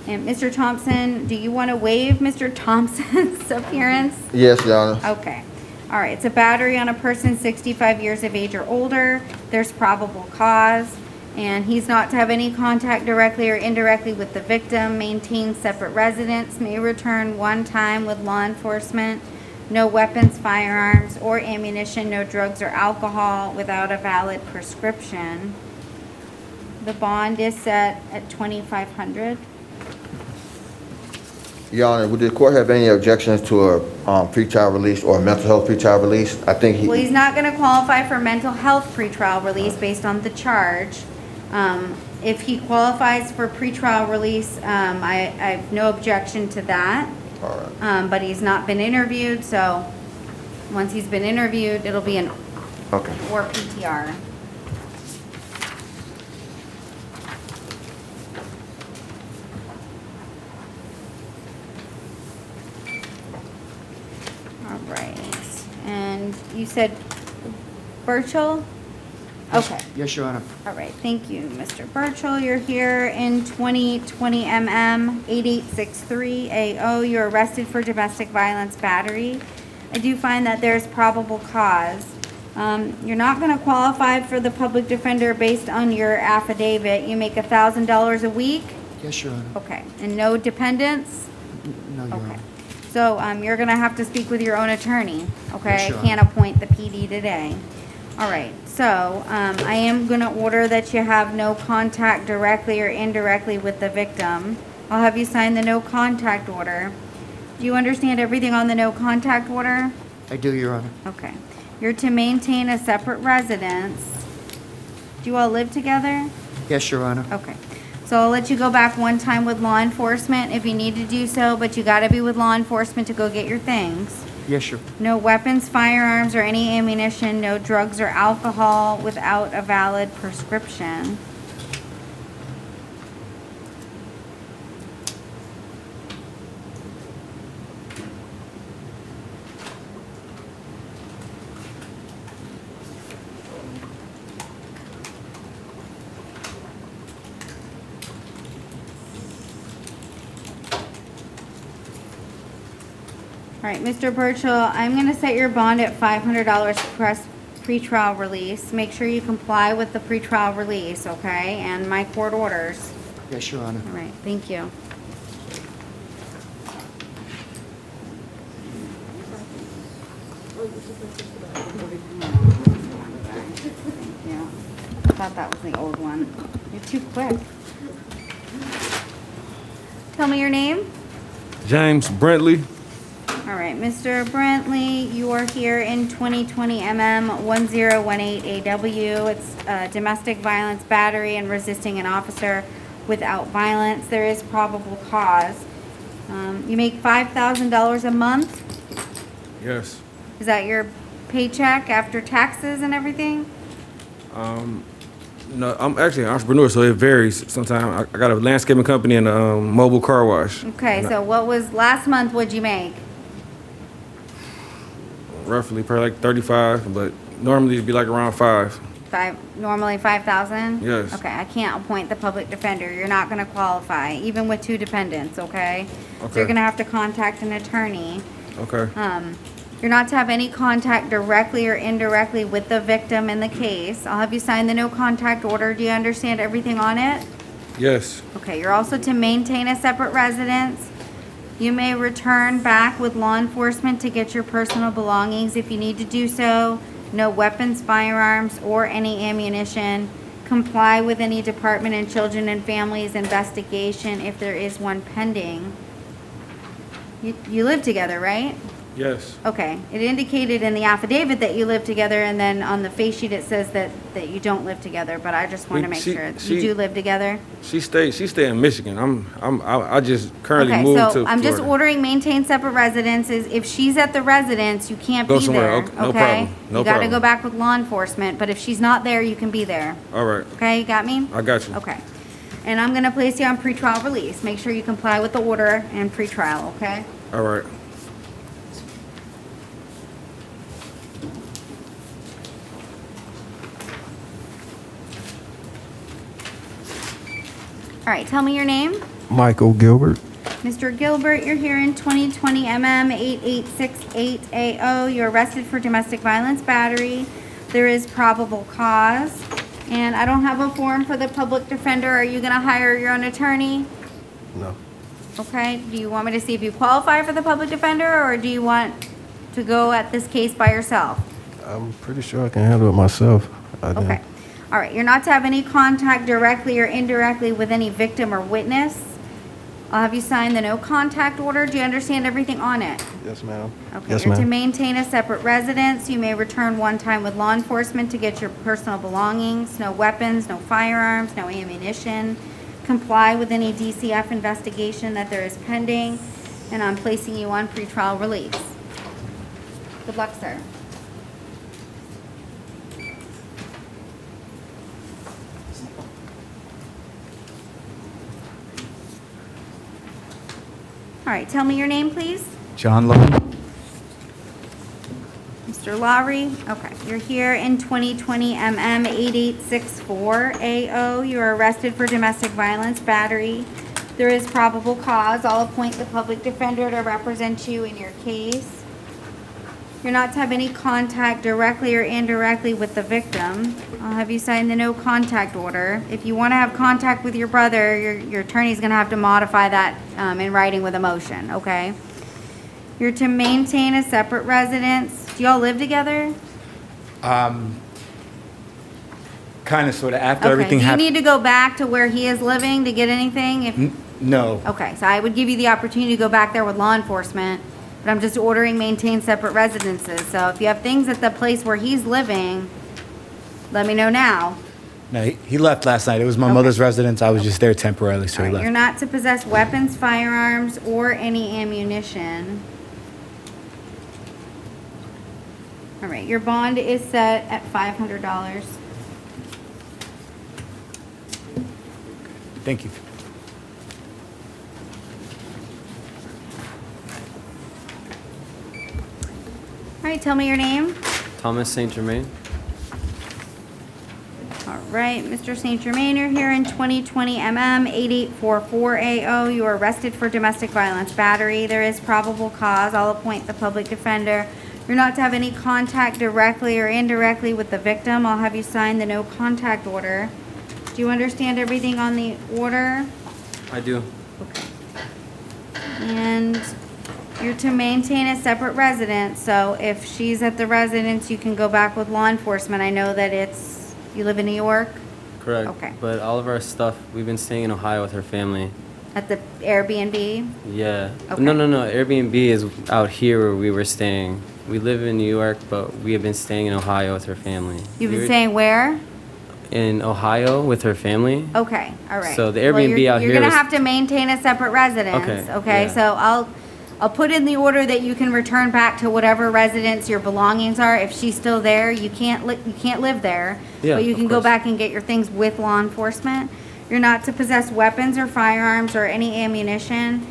And Mr. Thompson, do you want to waive Mr. Thompson's appearance? Yes, Your Honor. Okay. All right, it's a battery on a person 65 years of age or older. There's probable cause. And he's not to have any contact directly or indirectly with the victim, maintain separate residence, may return one time with law enforcement, no weapons, firearms, or ammunition, no drugs or alcohol without a valid prescription. The bond is set at $2,500. Your Honor, would the court have any objections to a pretrial release or a mental health pretrial release? I think Well, he's not going to qualify for mental health pretrial release based on the charge. If he qualifies for pretrial release, I have no objection to that. All right. But he's not been interviewed, so once he's been interviewed, it'll be an Okay. or PTR. You said Burchell? Okay. Yes, Your Honor. All right, thank you, Mr. Burchell. You're here in 2020 MM 8863 AO. You're arrested for domestic violence battery. I do find that there's probable cause. You're not going to qualify for the public defender based on your affidavit. You make $1,000 a week? Yes, Your Honor. Okay, and no dependents? No, Your Okay. Honor. So, you're gonna have to speak with your own attorney, okay? Yes, Your I can't appoint the PD today. All right, so, I am gonna order that you have no contact directly or indirectly with the victim. I'll have you sign the no contact order. Do you understand everything on the no contact order? I do, Your Honor. Okay. You're to maintain a separate residence. Do you all live together? Yes, Your Honor. Okay. So I'll let you go back one time with law enforcement if you need to do so, but you gotta be with law enforcement to go get your things. Yes, Your No weapons, firearms, or any ammunition, no drugs or alcohol without a valid prescription. All right, Mr. Burchell, I'm gonna set your bond at $500 plus pretrial release. Make sure you comply with the pretrial release, okay, and my court orders. Yes, Your Honor. All right, thank you. Yeah, I thought that was the old one. You're too quick. Tell me your name. James Brentley. All right, Mr. Brentley, you are here in 2020 MM 1018 AW. It's domestic violence battery and resisting an officer without violence. There is probable cause. You make $5,000 a month? Yes. Is that your paycheck after taxes and everything? No, I'm actually an entrepreneur, so it varies. Sometimes I got a landscaping company and a mobile car wash. Okay, so what was last month? What'd you make? Roughly, probably like 35, but normally it'd be like around 5. Normally 5,000? Yes. Okay, I can't appoint the public defender. You're not gonna qualify, even with 2 dependents, okay? So Okay. you're gonna have to contact an attorney. Okay. You're not to have any contact directly or indirectly with the victim in the case. I'll have you sign the no contact order. Do you understand everything on it? Yes. Okay, you're also to maintain a separate residence. You may return back with law enforcement to get your personal belongings if you need to do so. No weapons, firearms, or any ammunition. Comply with any Department of Children and Families investigation if there is one pending. You live together, right? Yes. Okay, it indicated in the affidavit that you live together, and then on the face sheet it says that you don't live together, but I just want to make sure. You do live together? She stay in Michigan. I just currently Okay, moved to so I'm just Florida. ordering maintain separate residences. If she's at the residence, you can't Go be somewhere. there, Okay, no okay? problem. No You gotta problem. go back with law enforcement, but if she's not there, you can be there. All right. Okay, you got me? I got you. Okay. And I'm gonna place you on pretrial release. Make sure you comply with the order and pretrial, okay? All right. All right, tell me your name. Michael Gilbert. Mr. Gilbert, you're here in 2020 MM 8868 AO. You're arrested for domestic violence battery. There is probable cause. And I don't have a form for the public defender. Are you gonna hire your own attorney? No. Okay, do you want me to see if you qualify for the public defender, or do you want to go at this case by yourself? I'm pretty sure I can handle it myself. Okay. All right, you're not to have any contact directly or indirectly with any victim or witness. I'll have you sign the no contact order. Do you understand everything on it? Yes, ma'am. Okay, Yes, you're to ma'am. maintain a separate residence. You may return one time with law enforcement to get your personal belongings. No weapons, no firearms, no ammunition. Comply with any DCF investigation that there is pending. And I'm placing you on pretrial release. Good luck, sir. All right, tell me your name, please. John Logan. Mr. Mr. Lowry? Okay, you're here in 2020 MM 8864 AO. You are arrested for domestic violence battery. There is probable cause. I'll appoint the public defender to represent you in your case. You're not to have any contact directly or indirectly with the victim. I'll have you sign the no contact order. If you want to have contact with your brother, your attorney's going to have to modify that in writing with a motion, okay? You're to maintain a separate residence. Do y'all live together? Kind of, sort of. After Okay. everything Do you happened. need to go back to where he is living to get anything? If No. Okay, so I would give you the opportunity to go back there with law enforcement, but I'm just ordering maintain separate residences. So if you have things at the place where he's living, let me know now. No, he left last night. It was my mother's residence. I was just there temporarily, so he left. You're not to possess weapons, firearms, or any ammunition. All right, your bond is set at $500. Thank you. All right, tell me your name. Thomas St. Germain. All right, Mr. St. Germain, you're here in 2020 MM 8844 AO. You are arrested for domestic violence battery. There is probable cause. I'll appoint the public defender. You're not to have any contact directly or indirectly with the victim. I'll have you sign the no contact order. Do you understand everything on the order? I do. And you're to maintain a separate residence, so if she's at the residence, you can go back with law enforcement. I know that you live in New York? Correct. Okay. But all of our stuff, we've been staying in Ohio with her family. At the Airbnb? Yeah. Okay. No. Airbnb is out here where we were staying. We live in New York, but we have been staying in Ohio with her family. You've been staying where? In Ohio with her family. Okay, all right. So the Well, Airbnb out here You're gonna is- have to maintain a separate residence, Okay, okay? yeah. So I'll put in the order that you can return back to whatever residence your belongings are. If she's still there, you can't live there. Yeah, But you of can go course. back and get your things with law enforcement. You're not to possess weapons or firearms or any ammunition.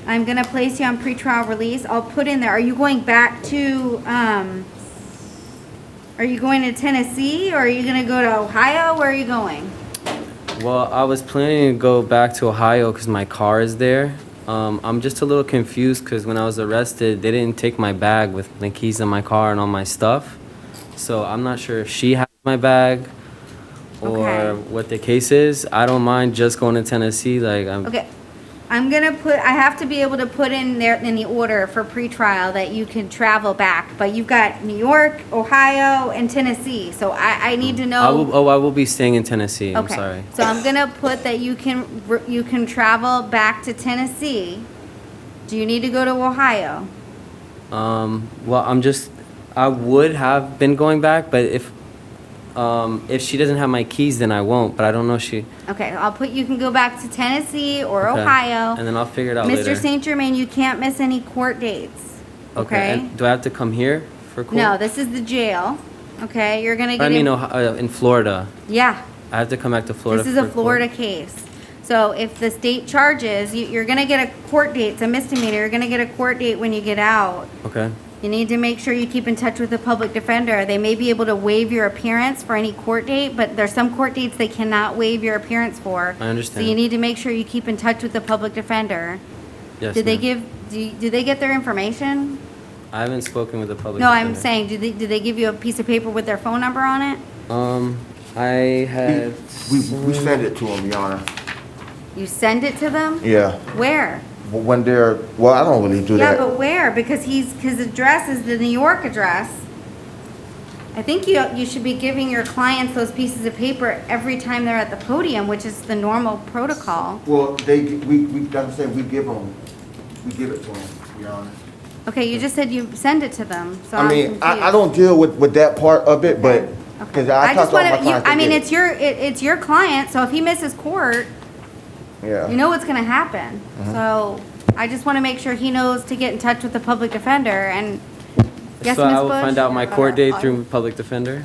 I'm gonna place you on pretrial release. I'll put in there, are you going back to, are you going to Tennessee or are you gonna go to Ohio? Where are you going? Well, I was planning to go back to Ohio because my car is there. I'm just a little confused because when I was arrested, they didn't take my bag with the keys in my car and all my stuff. So I'm not sure if she has my bag or Okay. what the case is. I don't mind just going to Tennessee. Okay, I have to be able to put in there in the order for pretrial that you can travel back, but you've got New York, Ohio, and Tennessee, so I need to know. I will be staying in Tennessee. I'm Okay, sorry. so I'm gonna put that you can travel back to Tennessee. Do you need to go to Ohio? Well, I would have been going back, but if she doesn't have my keys, then I won't. But I don't know if she. Okay, I'll put you can go back to Tennessee or Okay. Ohio. And then I'll figure it out later. Mr. St. Germain, you can't miss any court dates. Okay? And do I have to come here for court? No, this is the jail. Okay, you're gonna get I mean, in Florida. Yeah. I have to come back to Florida. This is a for Florida court? case. So if the state charges, you're gonna get a court date, it's a misdemeanor, you're gonna get a court date when you get out. Okay. You need to make sure you keep in touch with the public defender. They may be able to waive your appearance for any court date, but there's some court dates they cannot waive your appearance for. I understand. So you need to make sure you keep in touch with the public defender. Yes. Do they ma'am. do they get their information? I haven't spoken with the public. No, I'm defender. saying, do they give you a piece of paper with their phone number on it? I had. We send it to them, Your Honor. You send it to them? Yeah. Where? When they're, well, I don't really do Yeah, that. but where? Because his address is the New York address. I think you should be giving your clients those pieces of paper every time they're at the podium, which is the normal protocol. Well, that's what I'm saying, we give it to them, Your Honor. Okay, you just said you send it to them, so I I'm mean, confused. I don't deal with that part of it, but, because I I talk just to all my want to, clients. I mean, they get it's your client, so if he misses court, Yeah. you know what's gonna happen. Mhm. So I just want to make sure he knows to get in touch with the public defender and, yes, So Ms. I will Bush? find out my court date through public defender.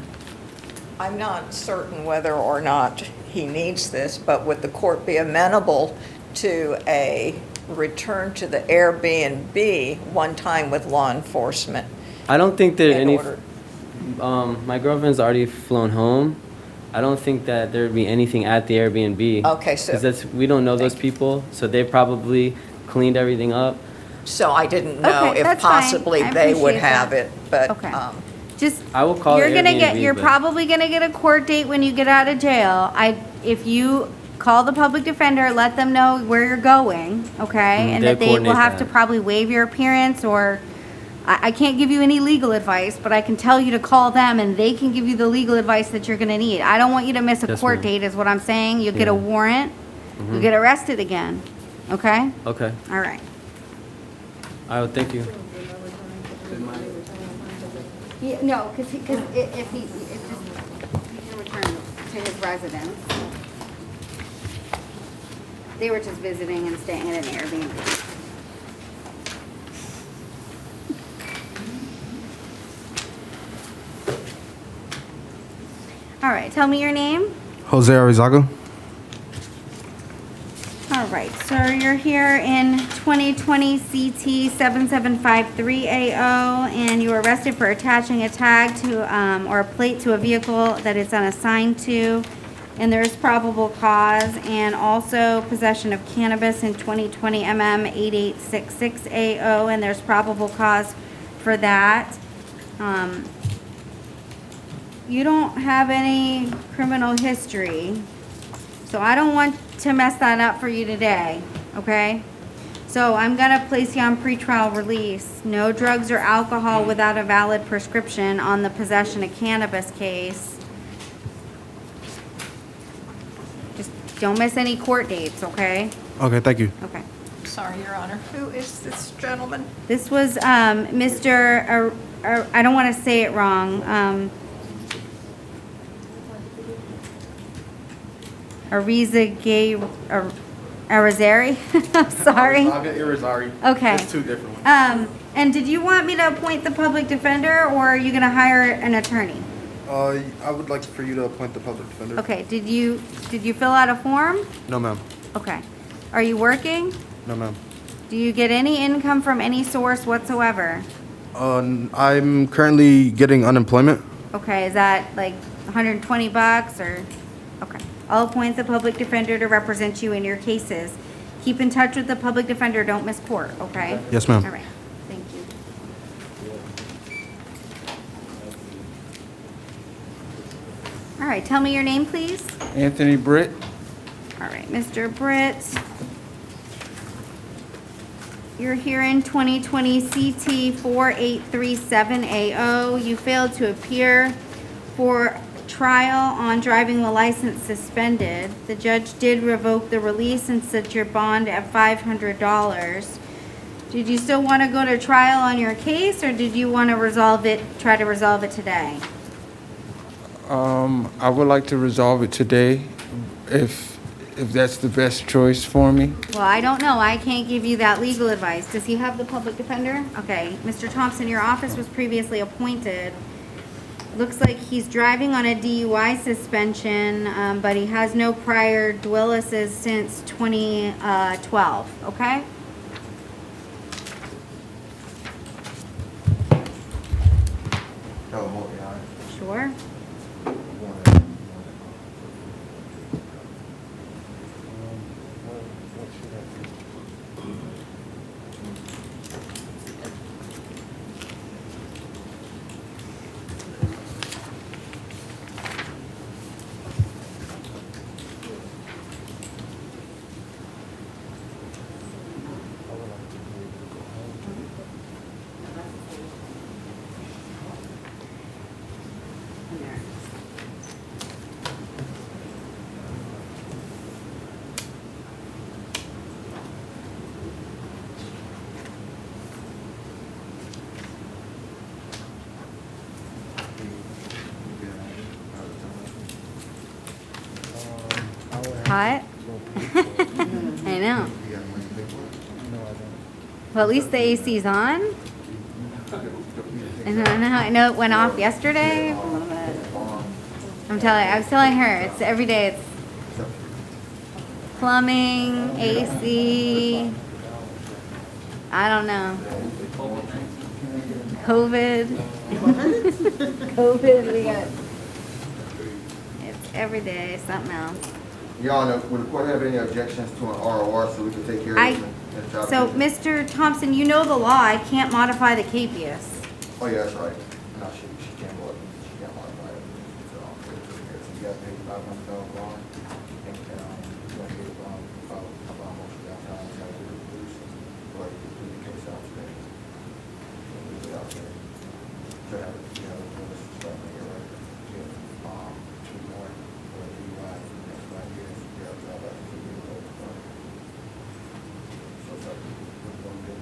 I'm not certain whether or not he needs this, but would the court be amenable to a return to the Airbnb one time with law enforcement? I don't think there In any. order- My girlfriend's already flown home. I don't think that there'd be anything at the Airbnb. Okay, so- 'Cause we don't know those people, so they probably cleaned everything up. So I didn't know Okay, if that's fine. possibly I they would appreciate have that. it, but, Okay. Just, I will call you're the gonna get, Airbnb, you're but- probably gonna get a court date when you get out of jail. If you call the public defender, let them know where you're going, okay? And they'll that they will coordinate have to that. probably waive your appearance, or, I can't give you any legal advice, but I can tell you to call them and they can give you the legal advice that you're gonna need. I don't want you to miss a Yes, court ma'am. date, is what I'm saying. You'll get a Yeah. warrant, you'll get arrested again, okay? Okay. All right. All right, thank you. Yeah, no, because if he can return to his residence. They were just visiting and staying at an Airbnb. All right, tell me your name. Jose Arizaga. All right, sir, you're here in 2020 CT 7753AO, and you were arrested for attaching a tag to, or a plate to a vehicle that it's unassigned to, and there's probable cause, and also possession of cannabis in 2020 8866AO, and there's probable cause for that. You don't have any criminal history, so I don't want to mess that up for you today, okay? So I'm gonna place you on pretrial release. No drugs or alcohol without a valid prescription on the possession of cannabis case. Just don't miss any court dates, okay? Okay, thank you. Okay. sorry, Your Honor, who is this gentleman? This was Mr. I don't want to say it wrong. Ariza Gay Arizari. I'm sorry. Irizarry. Okay. It's two different ones. And did you want me to appoint the public defender, or are you going to hire an attorney? I would like for you to appoint the public defender. Okay. Did you fill out a form? No, ma'am. Okay. Are you working? No, ma'am. Do you get any income from any source whatsoever? I'm currently getting unemployment. Okay. Is that like 120 bucks or? Okay. I'll appoint the public defender to represent you in your cases. Keep in touch with the public defender. Don't miss court, okay? Yes, ma'am. All right. Thank you. All right. Tell me your name, please. Anthony Britt. All right, Mr. Britt. You're here in 2020 CT 4837AO. You failed to appear for trial on driving the license suspended. The judge did revoke the release and set your bond at $500. Did you still want to go to trial on your case, or did you want to try to resolve it today? I would like to resolve it today, if that's the best choice for me. Well, I don't know. I can't give you that legal advice. Does he have the public defender? Okay. Mr. Thompson, your office was previously appointed. Looks like he's driving on a DUI suspension, but he has no prior Dwillises since 2012, okay? Sure. Hot? I know. Well, at least the AC's on. I know it went off yesterday. I was telling her, it's every day, it's plumbing, AC, I don't know. COVID. COVID, we got, it's every day, something else. Your Honor, would the court have any objections to an ROR so we can take care of this? So, Mr. Thompson, you know the law, I can't modify the capias. Oh, yeah, that's right. No, she can't go, she can't modify it. So, you got to pay $500 bond. And, you want to get a bond, file a bond motion downtown, try to get it reduced, or you do the case out today. Leave it out there. To have it, this is right here, right? Get, 2 more, or DUI, next 5 years, you have to have that 2 years old. So, it's like, we're going to get,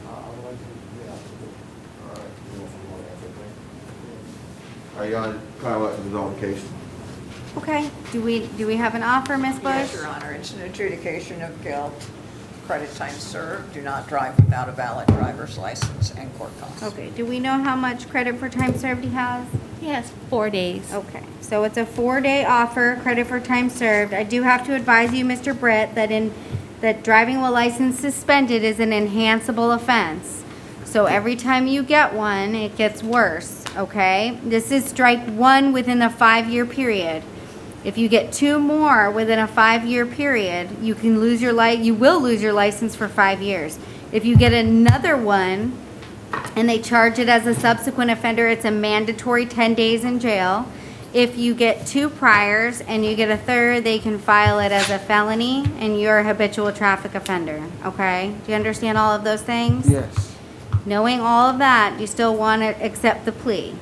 otherwise, yeah. All right, you want some more answer, okay? All right, Your Honor, Kyle Watson is on the case. Okay, do we have an offer, Ms. Bush? Yes, Your Honor, it's an adjudication of guilt, credit time served, do not drive without a valid driver's license, and court costs. Okay, do we know how much credit for time served he has? He has 4 days. Okay, so it's a 4-day offer, credit for time served. I do have to advise you, Mr. Britt, that driving while license suspended is an enhanceable offense. So every time you get one, it gets worse, okay? This is strike 1 within a 5-year period. If you get 2 more within a 5-year period, you will lose your license for 5 years. If you get another one and they charge it as a subsequent offender, it's a mandatory 10 days in jail. If you get 2 priors and you get a third, they can file it as a felony and you're a habitual traffic offender, okay? Do you understand all of those things? Yes. Knowing all of that, you still want to accept the plea?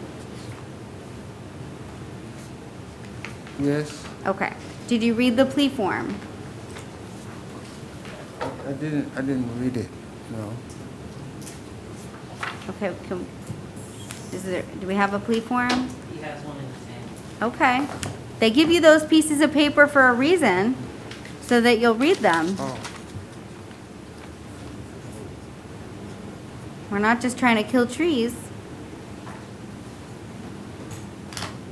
Yes. Okay. Did you read the plea form? I didn't read it. No. Okay, do we have a plea form? He has one in his hand. Okay. They give you those pieces of paper for a reason, so that you'll read them. Oh. We're not just trying to kill trees.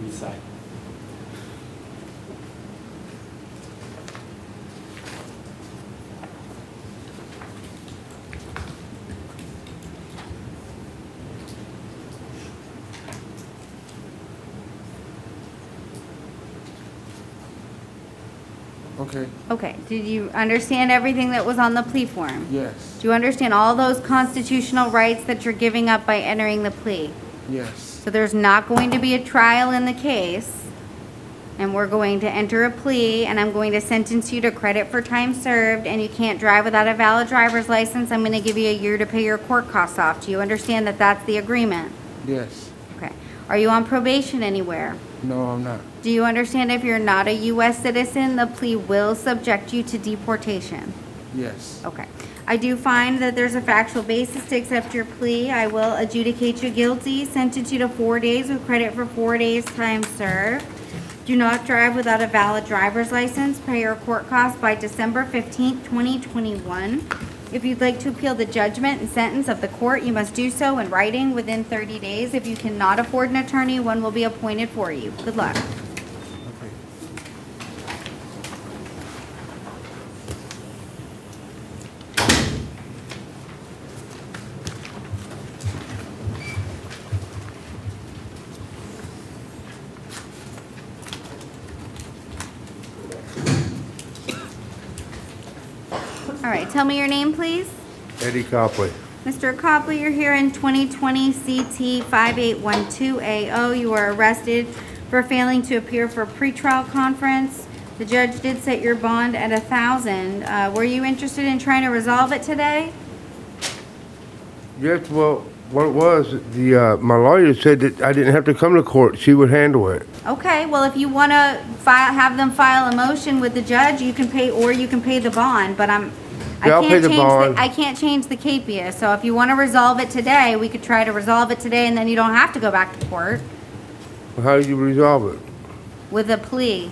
Recycle. Okay. Okay, did you understand everything that was on the plea form? Yes. Do you understand all those constitutional rights that you're giving up by entering the plea? Yes. So there's not going to be a trial in the case, and we're going to enter a plea, and I'm going to sentence you to credit for time served, and you can't drive without a valid driver's license. I'm going to give you a year to pay your court costs off. Do you understand that that's the agreement? Yes. Okay. Are you on probation anywhere? No, I'm not. Do you understand if you're not a U.S. citizen, the plea will subject you to deportation? Yes. Okay. I do find that there's a factual basis to accept your plea. I will adjudicate you guilty, sentence you to 4 days with credit for 4 days time served. Do not drive without a valid driver's license. Pay your court costs by December 15th, 2021. If you'd like to appeal the judgment and sentence of the court, you must do so in writing within 30 days. If you cannot afford an attorney, one will be appointed for you. Good luck. All right, tell me your name, please. Eddie Copley. Mr. Copley, you're here in 2020 CT 5812AO. You were arrested for failing to appear for a pretrial conference. The judge did set your bond at $1,000. Were you interested in trying to resolve it today? Yes, well, what it was, my lawyer said that I didn't have to come to court. She would handle it. Okay, well, if you want to have them file a motion with the judge, you can pay, or you can pay the bond, but Yeah, I'll pay the bond. I can't change the capia, so if you want to resolve it today, we could try to resolve it today, and then you don't have to go back to court How do you resolve it? with a plea.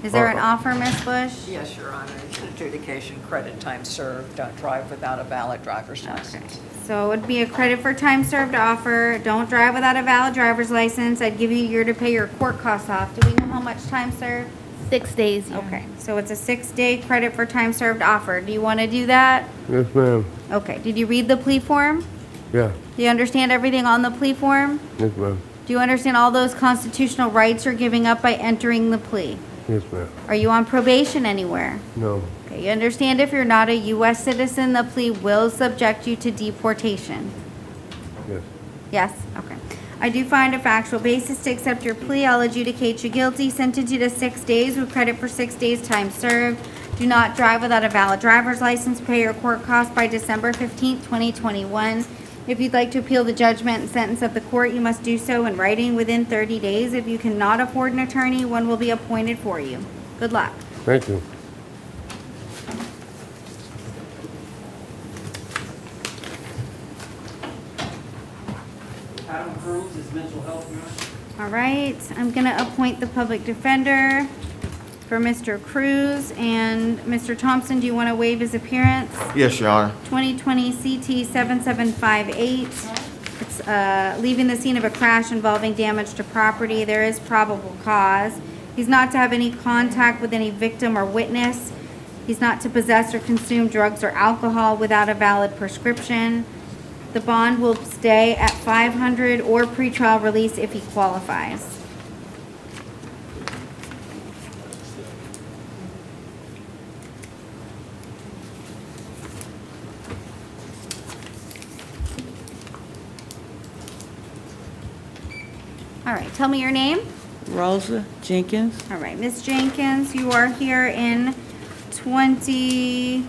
Is there an offer, Ms. Bush? Yes, Your Honor, it's an adjudication, credit time served, don't drive without a valid driver's license. So it would be a credit for time served offer. Don't drive without a valid driver's license. I'd give you a year to pay your court costs off. Do we know how much time served? 6 days. Your Okay, so it's a 6-day credit for time served offer. Do you want to do that? Yes, ma'am. Okay, did you read the plea form? Yeah. Do you understand everything on the plea form? Yes, ma'am. Do you understand all those constitutional rights you're giving up by entering the plea? Yes, ma'am. Are you on probation anywhere? No. Okay, you understand if you're not a U.S. citizen, the plea will subject you to deportation? Yes. Yes? Okay. I do find a factual basis to accept your plea. I'll adjudicate you guilty, sentence you to 6 days with credit for 6 days time served. Do not drive without a valid driver's license. Pay your court costs by December 15th, 2021. If you'd like to appeal the judgment and sentence of the court, you must do so in writing within 30 days. If you cannot afford an attorney, one will be appointed for you. Good luck. Thank you. Adam Cruz is mental health, Your Honor. All right, I'm gonna appoint the public defender for Mr. Cruz. And Mr. Thompson, do you want to waive his appearance? Yes, Your Honor. 2020 CT 7758. It's leaving the scene of a crash involving damage to property. There is probable cause. He's not to have any contact with any victim or witness. He's not to possess or consume drugs or alcohol without a valid prescription. The bond will stay at $500 or pretrial release if he qualifies. All right, tell me your name. Rosa Jenkins. All right, Miss Jenkins, you are here in 2020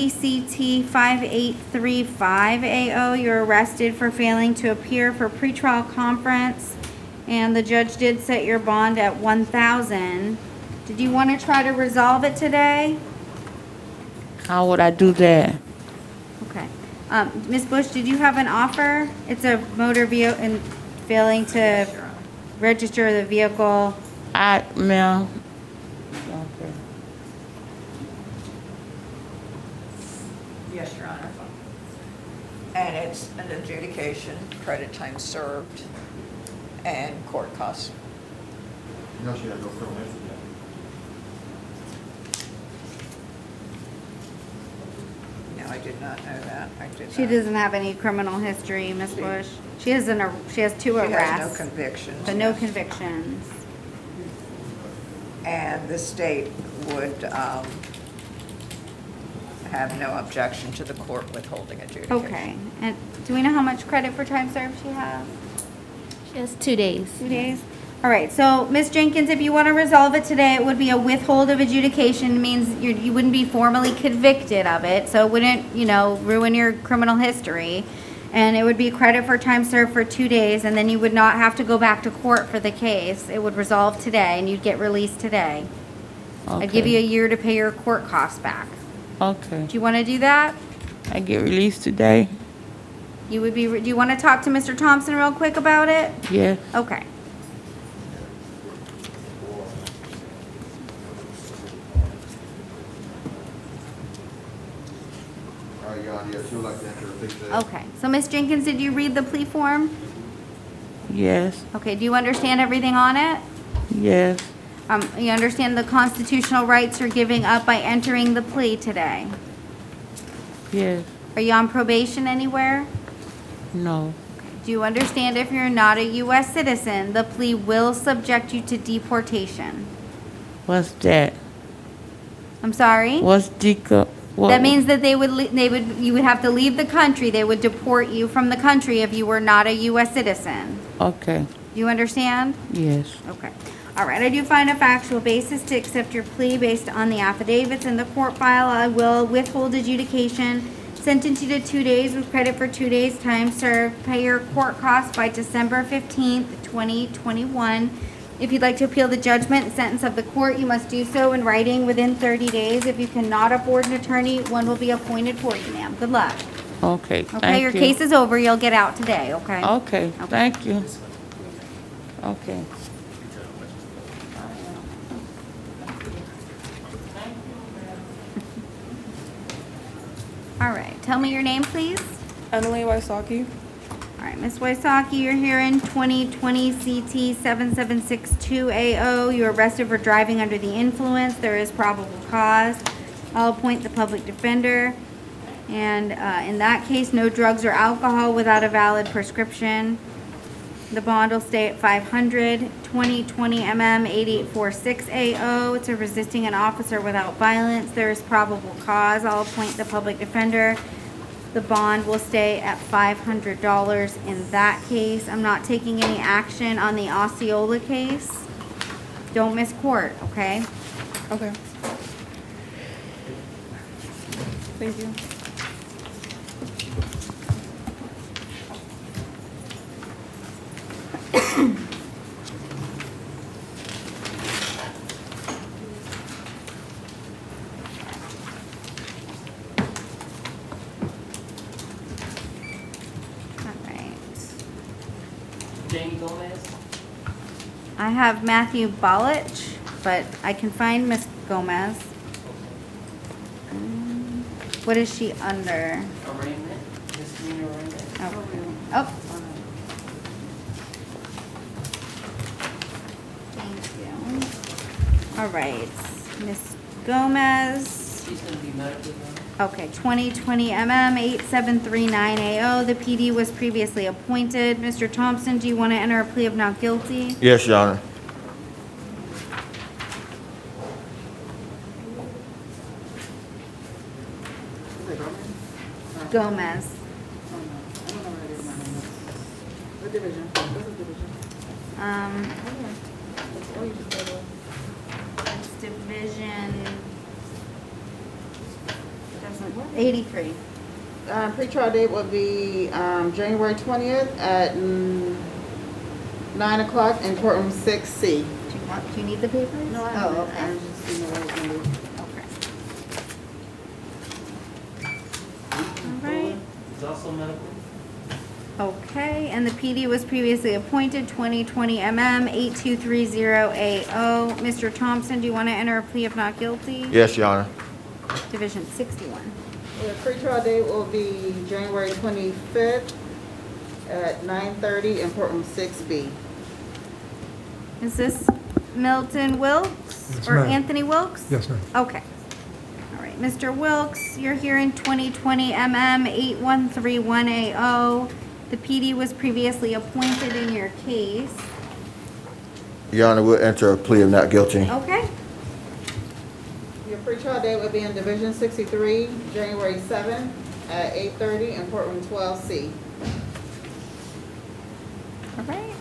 CT 5835 AO. You're arrested for failing to appear for pretrial conference, and the judge did set your bond at $1,000. Did you want to try to resolve it today? How would I do that? Okay. Ms. Bush, did you have an offer? It's a motor vehicle and failing to register the vehicle. Ma'am. Yes, Your Honor. And it's an adjudication, credit time served, and court costs. No, she has no criminal history yet. No, I did not know that. I did She not. doesn't have any criminal history, Ms. Bush. She has she has 2 She has arrests. no convictions. But no yes. convictions. And the state would have no objection to the court withholding adjudication. Okay. And do we know how much credit for time served she has? She has 2 days. 2 days? All right, so Ms. Jenkins, if you want to resolve it today, it would be a withhold of adjudication. It means you wouldn't be formally convicted of it, so it wouldn't, ruin your criminal history. And it would be credit for time served for 2 days, and then you would not have to go back to court for the case. It would resolve today, and you'd get released today. Okay. I'd give you a year to pay your court costs back. Okay. Do you want to do that? I get released today? Do you want to talk to Mr. Thompson real quick about it? Yes. Okay. All right, Your Honor, yes, she would like to enter a plea today. Okay, so Ms. Jenkins, did you read the plea form? Yes. Okay, do you understand everything on it? Yes. You understand the constitutional rights you're giving up by entering the plea today? Yes. Are you on probation anywhere? No. Do you understand if you're not a U.S. citizen, the plea will subject you to deportation? What's that? I'm sorry? What's deco? That means that you would have to leave the country. They would deport you from the country if you were not a U.S. citizen. Okay. Do you understand? Yes. Okay. All right, I do find a factual basis to accept your plea based on the affidavits in the court file. I will withhold adjudication, sentence you to 2 days with credit for 2 days time served. Pay your court costs by December 15th, 2021. If you'd like to appeal the judgment and sentence of the court, you must do so in writing within 30 days. If you cannot afford an attorney, one will be appointed for you, ma'am. Good luck. Okay. Okay, your case is over. You'll get out today, okay? Okay. Thank you. Okay. All right, tell me your name, please. Emily Wysocki. All right, Ms. Wysocki, you're here in 2020 CT 7762 AO. You were arrested for driving under the influence. There is probable cause. I'll appoint the public defender. And in that case, no drugs or alcohol without a valid prescription. The bond will stay at 500, 2020 MM 8846 AO. It's a resisting an officer without violence. There is probable cause. I'll appoint the public defender. The bond will stay at $500 in that case. I'm not taking any action on the Osceola case. Don't miss court, okay? Okay. Thank you. Jane Gomez. I have Matthew Bolich, but I can find Miss Gomez. What is she under? Arraignment. Misdemeanor arraignment. Oh. Thank you. All right, Miss Gomez. She's gonna be medically done. Okay, 2020 MM 8739 AO. The PD was previously appointed. Mr. Thompson, do you want to enter a plea of not guilty? Yes, Your Honor. Gomez. What division? What's the division? It's division 83. Pretrial date will be January 20th at 9 o'clock in courtroom 6C. Do you need the papers? No, I Oh, don't. okay. I was just seeing what I was gonna do. All right. It's also medical. Okay, and the PD was previously appointed, 2020 MM 8230 AO. Mr. Thompson, do you want to enter a plea of not guilty? Yes, Your Honor. Division 61. The pretrial date will be January 25th at 9:30 in courtroom 6B. Is this Milton Wilkes Yes, or ma'am. Anthony Wilkes? Yes, ma'am. Okay. All right, Mr. Wilkes, you're here in 2020 MM 8131 AO. The PD was previously appointed in your case. Your Honor, we'll enter a plea of not guilty. Okay. Your pretrial date will be in Division 63, January 7th at 8:30 in courtroom 12C. All right.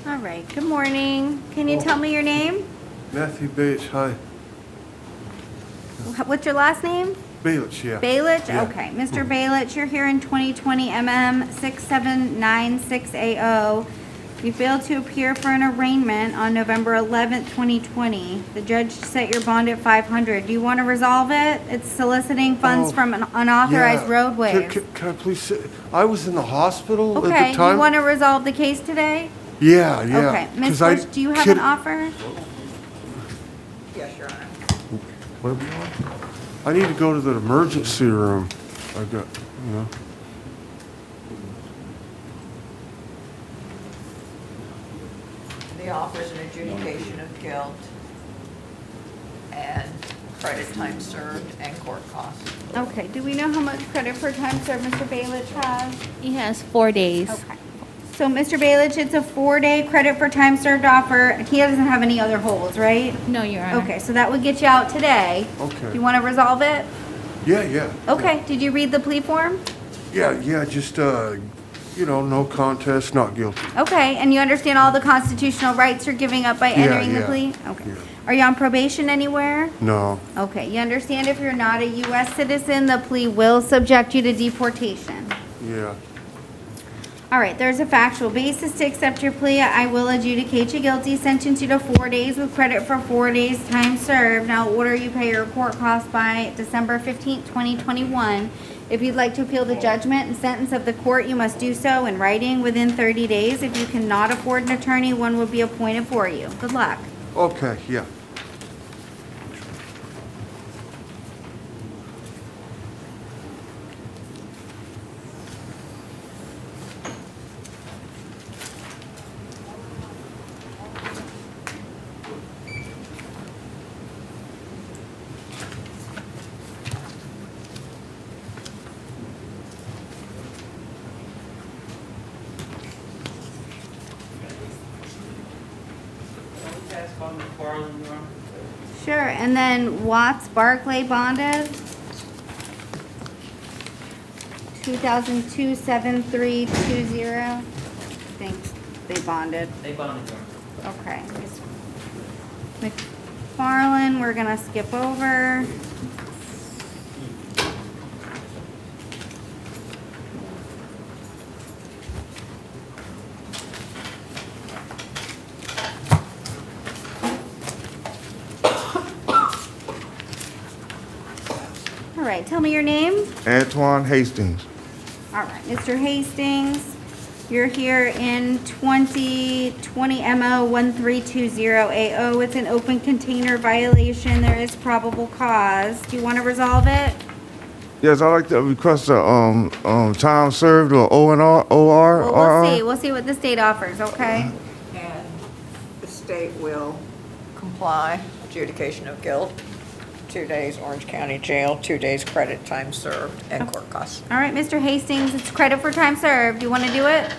All right, good morning. Can you tell me your name? Matthew Bates, hi. What's your last name? Balich, yeah. Balich? Yeah. Okay. Mr. Balich, you're here in 2020 MM 6796 AO. You failed to appear for an arraignment on November 11th, 2020. The judge set your bond at 500. Do you want to resolve it? It's soliciting funds from an unauthorized Yeah. roadways. Can I please sit? I was in the hospital Okay, at the time. you want to resolve the case today? Yeah, yeah. Okay. Ms. 'Cause I Bush, do you have kid- an offer? Yes, Your Honor. What are we on? I need to go to the emergency room. I got, you know. The offers an adjudication of guilt and credit time served and court costs. Okay. Do we know how much credit for time served Mr. Balich has? He has 4 days. Okay. So, Mr. Balich, it's a 4-day credit for time served offer. He doesn't have any other holds, right? No, Your Honor. Okay, so that would get you out today. Okay. You want to resolve it? Yeah, yeah. Okay, did you read the plea form? Yeah, just, you know, no contest, not guilty. Okay, and you understand all the constitutional rights you're giving up by Yeah, entering the yeah, plea? Okay. yeah. Are you on probation anywhere? No. Okay, you understand if you're not a U.S. citizen, the plea will subject you to deportation. Yeah. All right, there's a factual basis to accept your plea. I will adjudicate you guilty, sentence you to 4 days with credit for 4 days time served. Now order you pay your court costs by December 15th, 2021. If you'd like to appeal the judgment and sentence of the court, you must do so in writing within 30 days. If you cannot afford an attorney, one will be appointed for you. Good luck. Okay, yeah. Sure, and then Watts Barclay bonded. 2002-7320. I think they bonded. They bonded. Okay. McFarland, we're gonna skip over. All right, tell me your name. Antoine Hastings. All right, Mr. Hastings, you're here in 2020 MO 1320AO. It's an open container violation. There is probable cause. Do you want to resolve it? Yes, I'd like to request a time served or OR. Well, we'll see. We'll see what the state offers, okay? And the state will comply, adjudication of guilt, 2 days Orange County Jail, 2 days credit, time served, and court costs. All right, Mr. Hastings, it's credit for time served. Do you want to do it?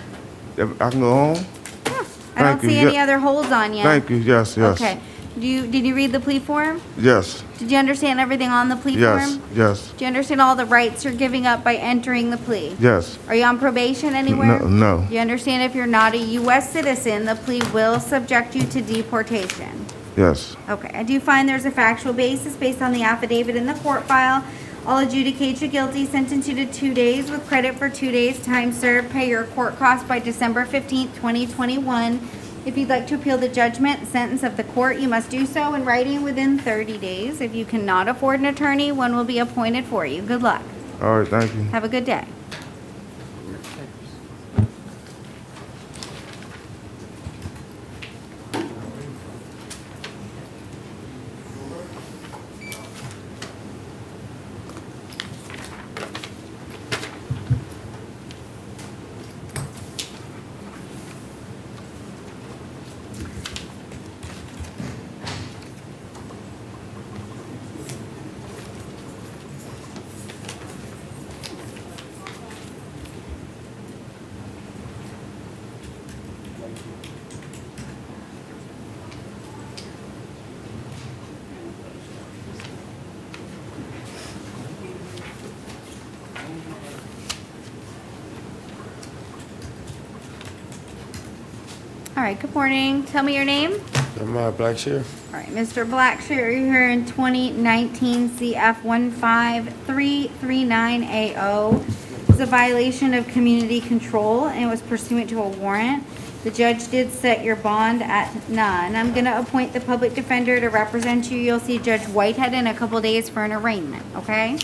If I can go home? I don't Thank you. see any other holds on you. Thank you, yes, yes. Okay. Did you read the plea form? Yes, Did you understand everything on the plea yes, form? yes, Do you understand all the rights you're giving up by entering the plea? yes. Are you on probation anywhere? No. Do you understand if you're not a U.S. citizen, the plea will subject you to deportation? Yes, Okay, I do find there's a factual basis based on the affidavit in the court file. I'll adjudicate you guilty, sentence you to 2 days with credit for 2 days, time served, pay your court costs by December 15th, 2021. If you'd like to appeal the judgment, sentence of the court, you must do so in writing within 30 days. If you cannot afford an attorney, one will be appointed for you. Good luck. all right, thank you. Have a good day. All right, good morning. Tell me your name. I'm Blackshear. All right, Mr. Blackshear, you're here in 2019 CF 15339AO. It's a violation of community control and it was pursuant to a warrant. The judge did set your bond at none. I'm going to appoint the public defender to represent you. You'll see Judge Whitehead in a couple days for an arraignment, okay?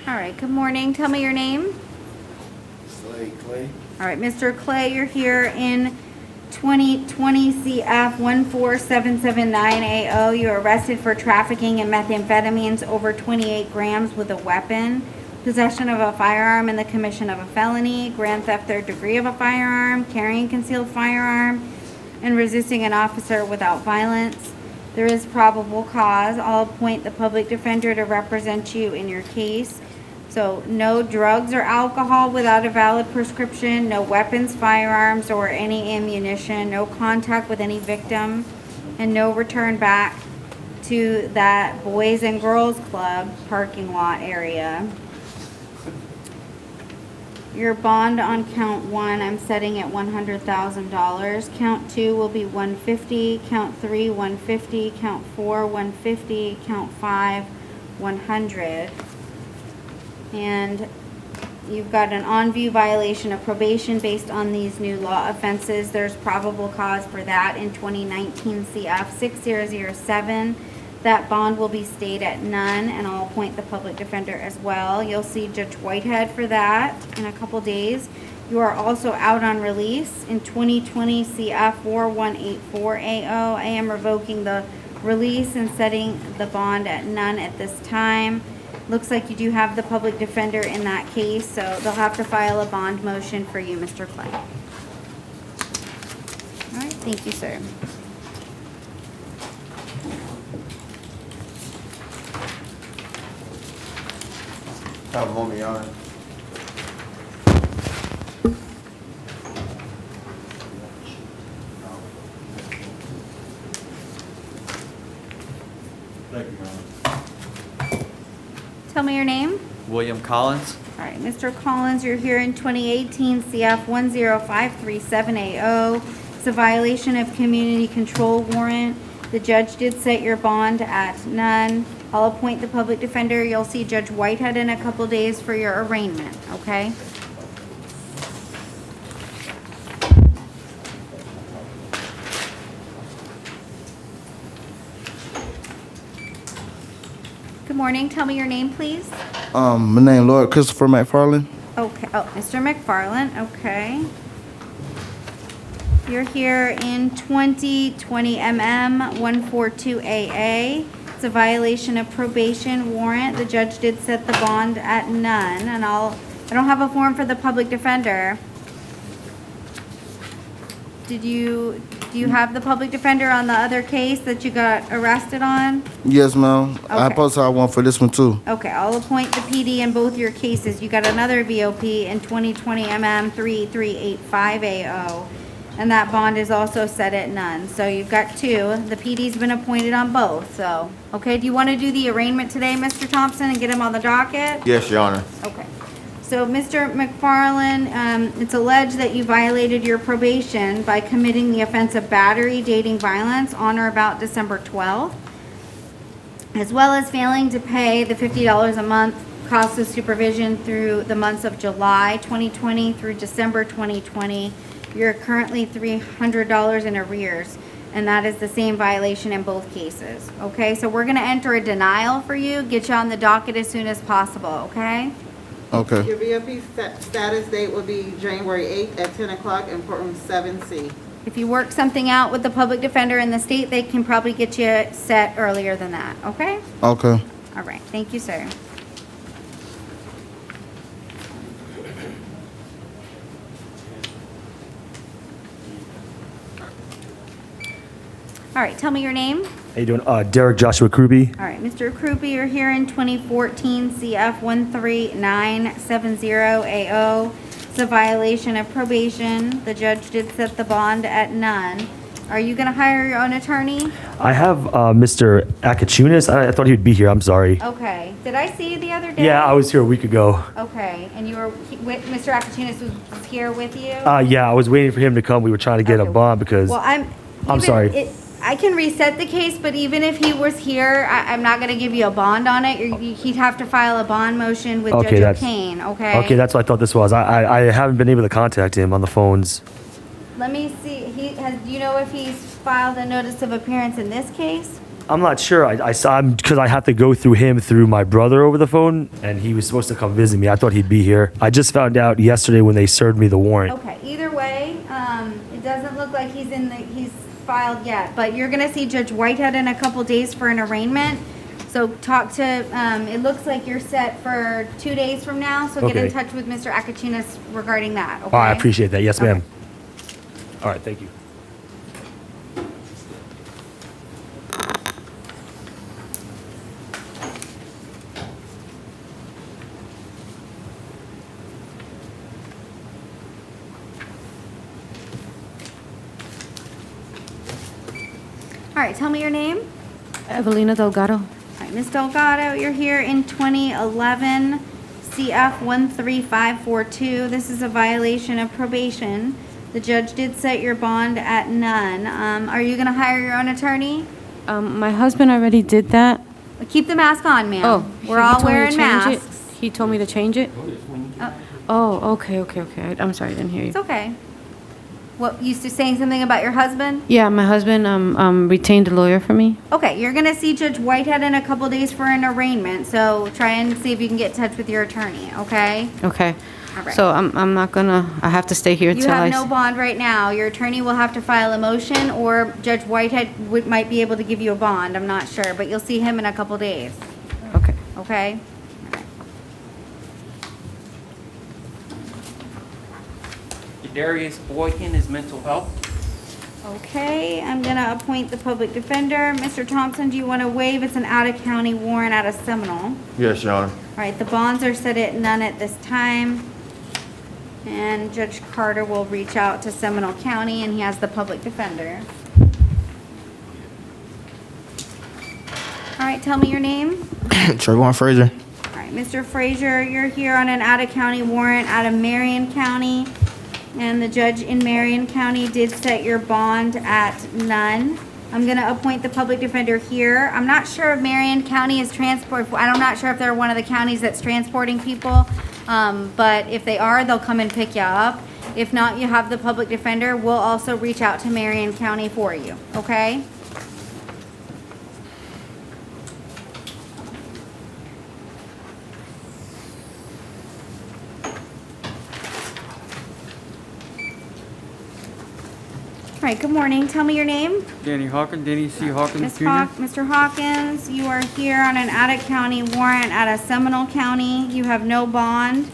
All right, good morning. Tell me your name. Clay. All right, Mr. Clay, you're here in 2020 CF 14779AO. You're arrested for trafficking in methamphetamines over 28 grams with a weapon, possession of a firearm and the commission of a felony, grand theft third degree of a firearm, carrying concealed firearm, and resisting an officer without violence. There is probable cause. I'll appoint the public defender to represent you in your case. So no drugs or alcohol without a valid prescription, no weapons, firearms, or any ammunition, no contact with any victim, and no return back to that Boys and Girls Club parking lot area. Your bond on count 1, I'm setting at $100,000. Count 2 will be $150,000. Count 3, $150,000. Count 4, $150,000. Count 5, $100,000. And you've got an on-view violation of probation based on these new law offenses. There's probable cause for that in 2019 CF 6007. That bond will be stayed at none, and I'll appoint the public defender as well. You'll see Judge Whitehead for that in a couple days. You are also out on release in 2020 CF 4184AO. I am revoking the release and setting the bond at none at this time. Looks like you do have the public defender in that case, so they'll have to file a bond motion for you, Mr. Clay. All right, thank you, sir. Have a moment, Your Honor. Thank you, Your Honor. Tell me your name. William Collins. All right, Mr. Collins, you're here in 2018 CF 105370. It's a violation of community control warrant. The judge did set your bond at none. I'll appoint the public defender. You'll see Judge Whitehead in a couple days for your arraignment, okay? Good morning. Tell me your name, please. My name Lord Christopher McFarland. Okay. Oh, Mr. McFarland. Okay. You're here in 2020 142AA. It's a violation of probation warrant. The judge did set the bond at none, and I don't have a form for the public defender. Do you have the public defender on the other case that you got arrested on? Yes, ma'am. I Okay. supposed to have one for this one too. Okay, I'll appoint the PD in both your cases. You got another VOP in 2020 3385AO, and that bond is also set at none. So you've got two. The PD's been appointed on both, so. Okay, do you want to do the arraignment today, Mr. Thompson, and get him on the docket? Yes, Your Honor. Okay. So, Mr. McFarland, it's alleged that you violated your probation by committing the offense of battery, dating violence on or about December 12th, as well as failing to pay the $50 a month cost of supervision through the months of July 2020 through December 2020. You're currently $300 in arrears, and that is the same violation in both cases. Okay, so we're gonna enter a denial for you, get you on the docket as soon as possible, okay? Okay. Your VOP status date will be January 8th at 10 o'clock in courtroom 7C. If you work something out with the public defender in the state, they can probably get you set earlier than that, okay? Okay. All right, thank you, sir. All right, tell me your name. How you doing? Derek Joshua Kruby. All right, Mr. Krupe, you're here in 2014 CF 13970AO. It's a violation of probation. The judge did set the bond at none. Are you going to hire your own attorney? I have Mr. Akachunas. I thought he would be here. I'm sorry. Okay. Did I see you the other day? Yeah, I was here a week ago. Okay, and you were with Mr. Akachunas was here with you? Yeah, I was waiting for him to come. We were trying to get a bond because. Well, I'm sorry. I can reset the case, but even if he was here, I'm not going to give you a bond on it. He'd have to file a bond motion with Judge O'Kane, okay? Okay, that's what I thought this was. I haven't been able to contact him on the phones. Let me see. Do you know if he's filed a notice of appearance in this case? I'm not sure. I saw him because I have to go through him through my brother over the phone, and he was supposed to come visit me. I thought he'd be here. I just found out yesterday when they served me the warrant. Okay. Either way, it doesn't look like he's filed yet, but you're going to see Judge Whitehead in a couple days for an arraignment. So talk to, it looks like you're set for 2 days from now, so get in touch with Mr. Akachunas regarding that, okay? Oh, I appreciate that. Yes, ma'am. All right, thank you. All right, tell me your name. Evelina Delgado. All right, Ms. Delgado, you're here in 2011 CF 13542. This is a violation of probation. The judge did set your bond at none. Are you gonna hire your own attorney? My husband already did that. Keep the mask on, ma'am. Oh, We're all wearing change masks. it? He told me to change it? Oh, okay. I'm sorry, I didn't hear you. It's okay. What, you saying something about your husband? Yeah, my husband retained a lawyer for me. Okay, you're gonna see Judge Whitehead in a couple days for an arraignment, so try and see if you can get in touch with your attorney, okay? Okay. All right. So I'm not gonna, I have to stay here You till have I... no bond right now. Your attorney will have to file a motion, or Judge Whitehead might be able to give you a bond, I'm not sure, but you'll see him in a couple days. Okay. Okay? Darius Boykin is mental health. Okay, I'm gonna appoint the public defender. Mr. Thompson, do you wanna waive? It's an out-of-county warrant out of Seminole. Yes, Your Honor. All right, the bonds are set at none at this time. And Judge Carter will reach out to Seminole County, and he has the public defender. All right, tell me your name. Trayvon Frazier. All right, Mr. Frazier, you're here on an out-of-county warrant out of Marion County. And the judge in Marion County did set your bond at none. I'm gonna appoint the public defender here. I'm not sure if Marion County is I'm not sure if they're one of the counties that's transporting people. But if they are, they'll come and pick you up. If not, you have the public defender. We'll also reach out to Marion County for you, okay? All right, good morning. Tell me your name. Danny Hawkins, Danny C. Hawkins Jr. Mr. Hawkins, you are here on an out-of-county warrant out of Seminole County. You have no bond.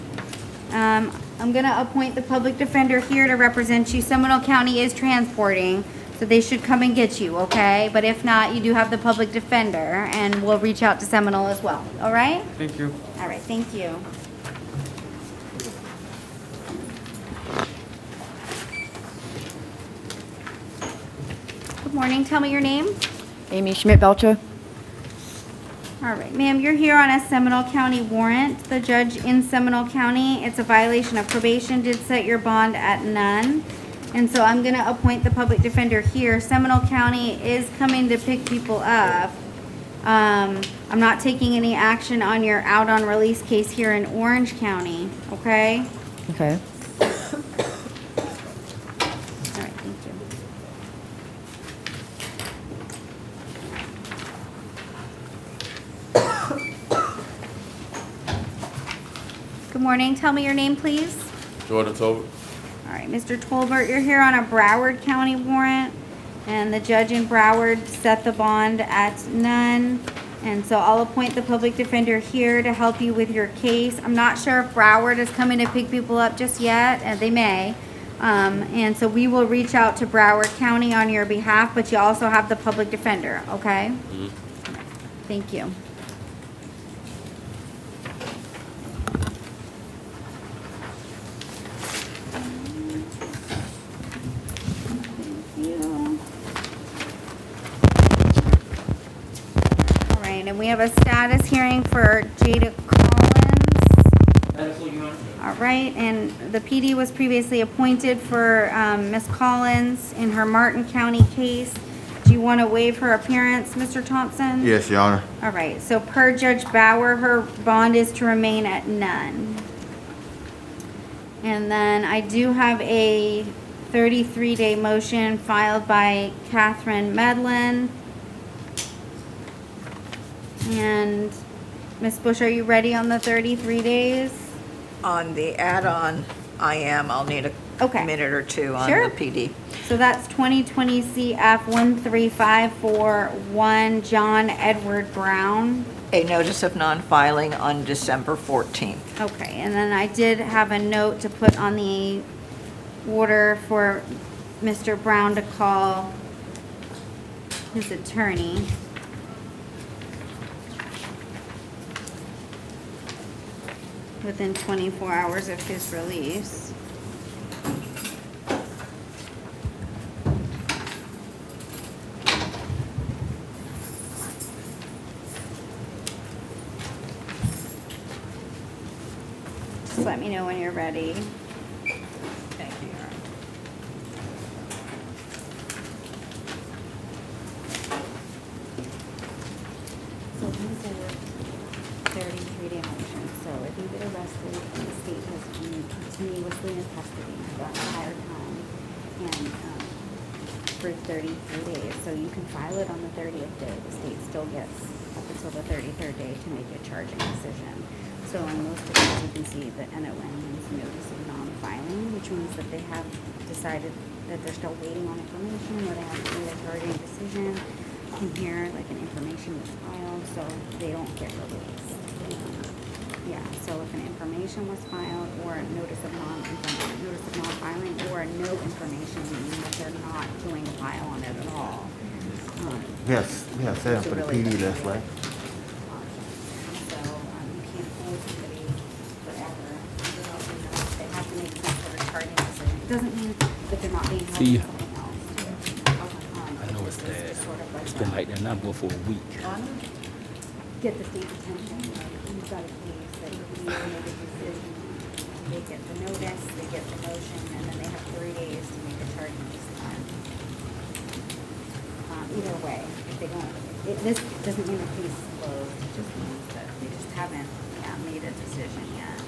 I'm gonna appoint the public defender here to represent you. Seminole County is transporting, so they should come and get you, okay? But if not, you do have the public defender, and we'll reach out to Seminole as well, all right? Thank you. All right, thank you. Good morning. Tell me your name. Amy Schmidt-Belcher. All right, ma'am, you're here on a Seminole County warrant. The judge in Seminole County, it's a violation of probation, did set your bond at none. And so I'm gonna appoint the public defender here. Seminole County is coming to pick people up. I'm not taking any action on your out on release case here in Orange County, okay? Okay. All right, thank you. Good morning. Tell me your name, please. Jordan Tolbert. All right, Mr. Tolbert, you're here on a Broward County warrant, and the judge in Broward set the bond at none. And so I'll appoint the public defender here to help you with your case. I'm not sure if Broward is coming to pick people up just yet, and they may. And so we will reach out to Broward County on your behalf, but you also have the public defender, okay? Mhm. Thank you. All right, and we have a status hearing for Jada Collins. Medical, Your Honor. All right, and the PD was previously appointed for Ms. Collins in her Martin County case. Do you want to waive her appearance, Mr. Thompson? Yes, Your Honor. All right, so per Judge Bauer, her bond is to remain at none. And then I do have a 33-day motion filed by Catherine Medlin. And Ms. Bush, are you ready on the 33 days? On the add-on, I am. I'll need a minute or two on Sure. the PD. So that's 2020 CF 13541, John Edward Brown. A notice of non-filing on December 14th. Okay, and then I did have a note to put on the order for Mr. Brown to call his attorney. Within 24 hours of his release. me know when you're ready. Thank you, Your Honor. So these are 33-day motions. So if you get arrested and the state has continuously in custody the entire time and for 33 days, so you can file it on the 30th day. The state still gets up until the 33rd day to make a charging decision. So on most of these, you can see the NON means notice of non-filing, which means that they have decided that they're still waiting on information or they haven't made a charging decision. In here, like an information was filed, so they don't get released. Yeah, so if an information was filed or a notice of non-filing or a no information, meaning that they're not doing a file on it at all. Yes, we have set up for the PD list, right? So you can't hold somebody forever. They have to make some sort of charging decision. It doesn't mean that they're not being held See for something else. I know it's bad. It's sort of like It's been like that now for a week. get the state's attention, like, you've got a case that you need to make a decision. They get the notice, they get the motion, and then they have 3 days to make a charging decision. Either way, if they don't, this doesn't mean the case is closed, it just means that they just haven't, made a decision yet.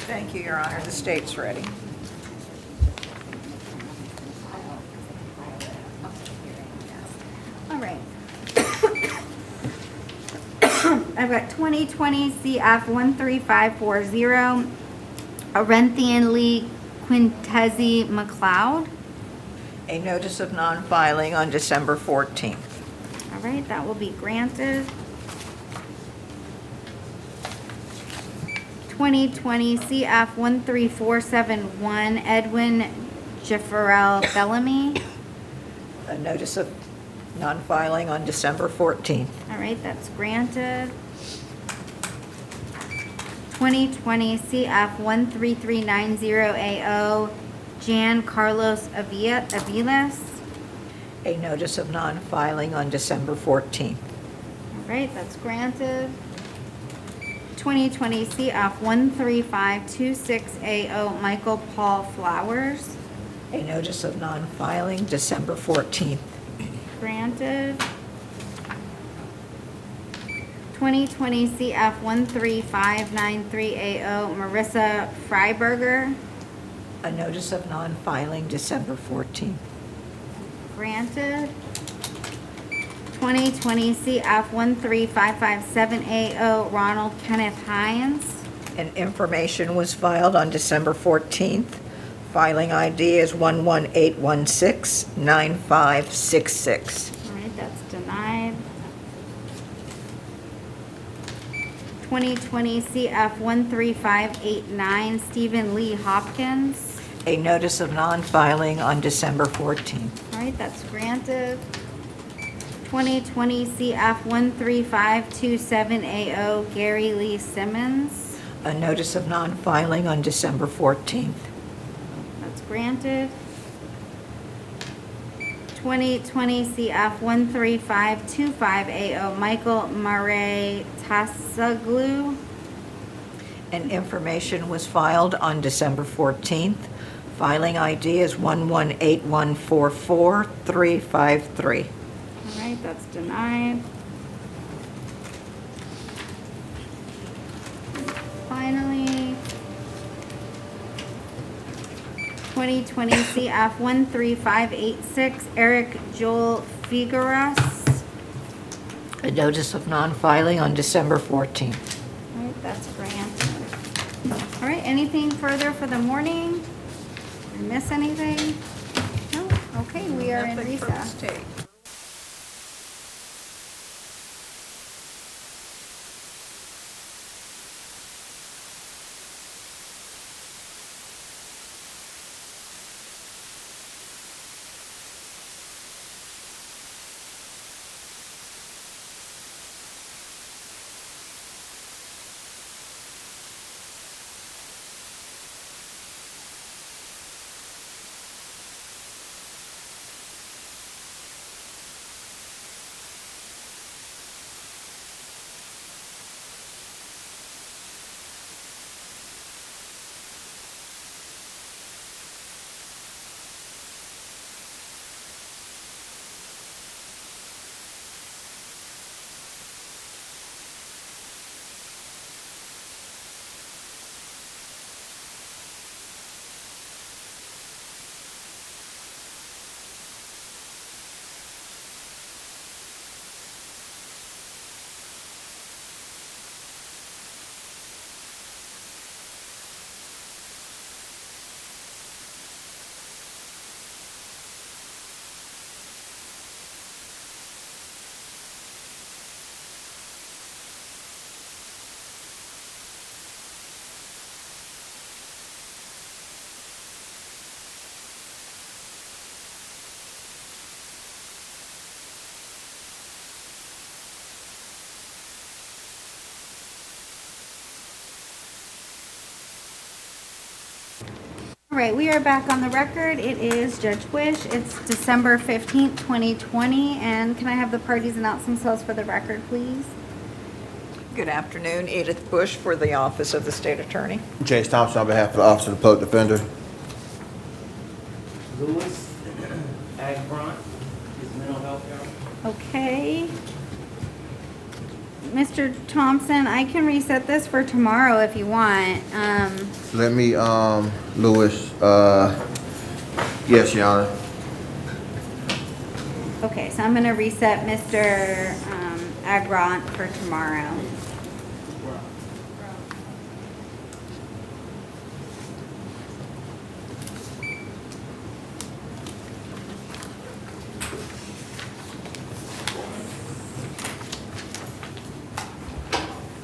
Thank you, Your Honor. The state's ready. All right. I've got 2020 CF 13540, Arenthian Lee Quintezzi McLeod. A notice of non-filing on December 14th. All right, that will be granted. 2020 CF 13471, Edwin Jaffarel Bellamy. A notice of non-filing on December 14th. All right, that's granted. 2020 CF 13390AO, Jan Carlos Aviles. A notice of non-filing on December 14th. All right, that's granted. 2020 CF 13526AO, Michael Paul Flowers. A notice of non-filing December 14th. Granted. 2020 CF 13593AO, Marissa Freiberger. A notice of non-filing December 14th. Granted. 2020 CF 13557AO, Ronald Kenneth Hines. And information was filed on December 14th. Filing ID is 118169566. All right, that's denied. 2020 CF 13589, Stephen Lee Hopkins. A notice of non-filing on December 14th. All right, that's granted. 2020 CF 13527AO, Gary Lee Simmons. A notice of non-filing on December 14th. That's granted. 2020 CF 13525AO, Michael Murray Tassaglu. and information was filed on December 14th. Filing ID is 118144353. All right, that's denied. Finally, 2020 CF 13586, Eric Joel Figueras. A notice of non-filing on December 14th. All right, that's granted. All right, anything further for the morning? Did I miss anything? No? Okay, we are in Nothing for the recess. state. All right, we are back on the record. It is Judge Wish. It's December 15th, 2020, and can I have the parties announce themselves for the record, please? Good afternoon, Edith Bush for the Office of the State Attorney. James Thompson on behalf of the Office of the Public Defender. Lewis, Aggravated, is mental health help. Okay. Mr. Thompson, I can reset this for tomorrow if you want. Let me, Lewis, yes, Your Honor. Okay, so I'm gonna reset Mr. Agront for tomorrow.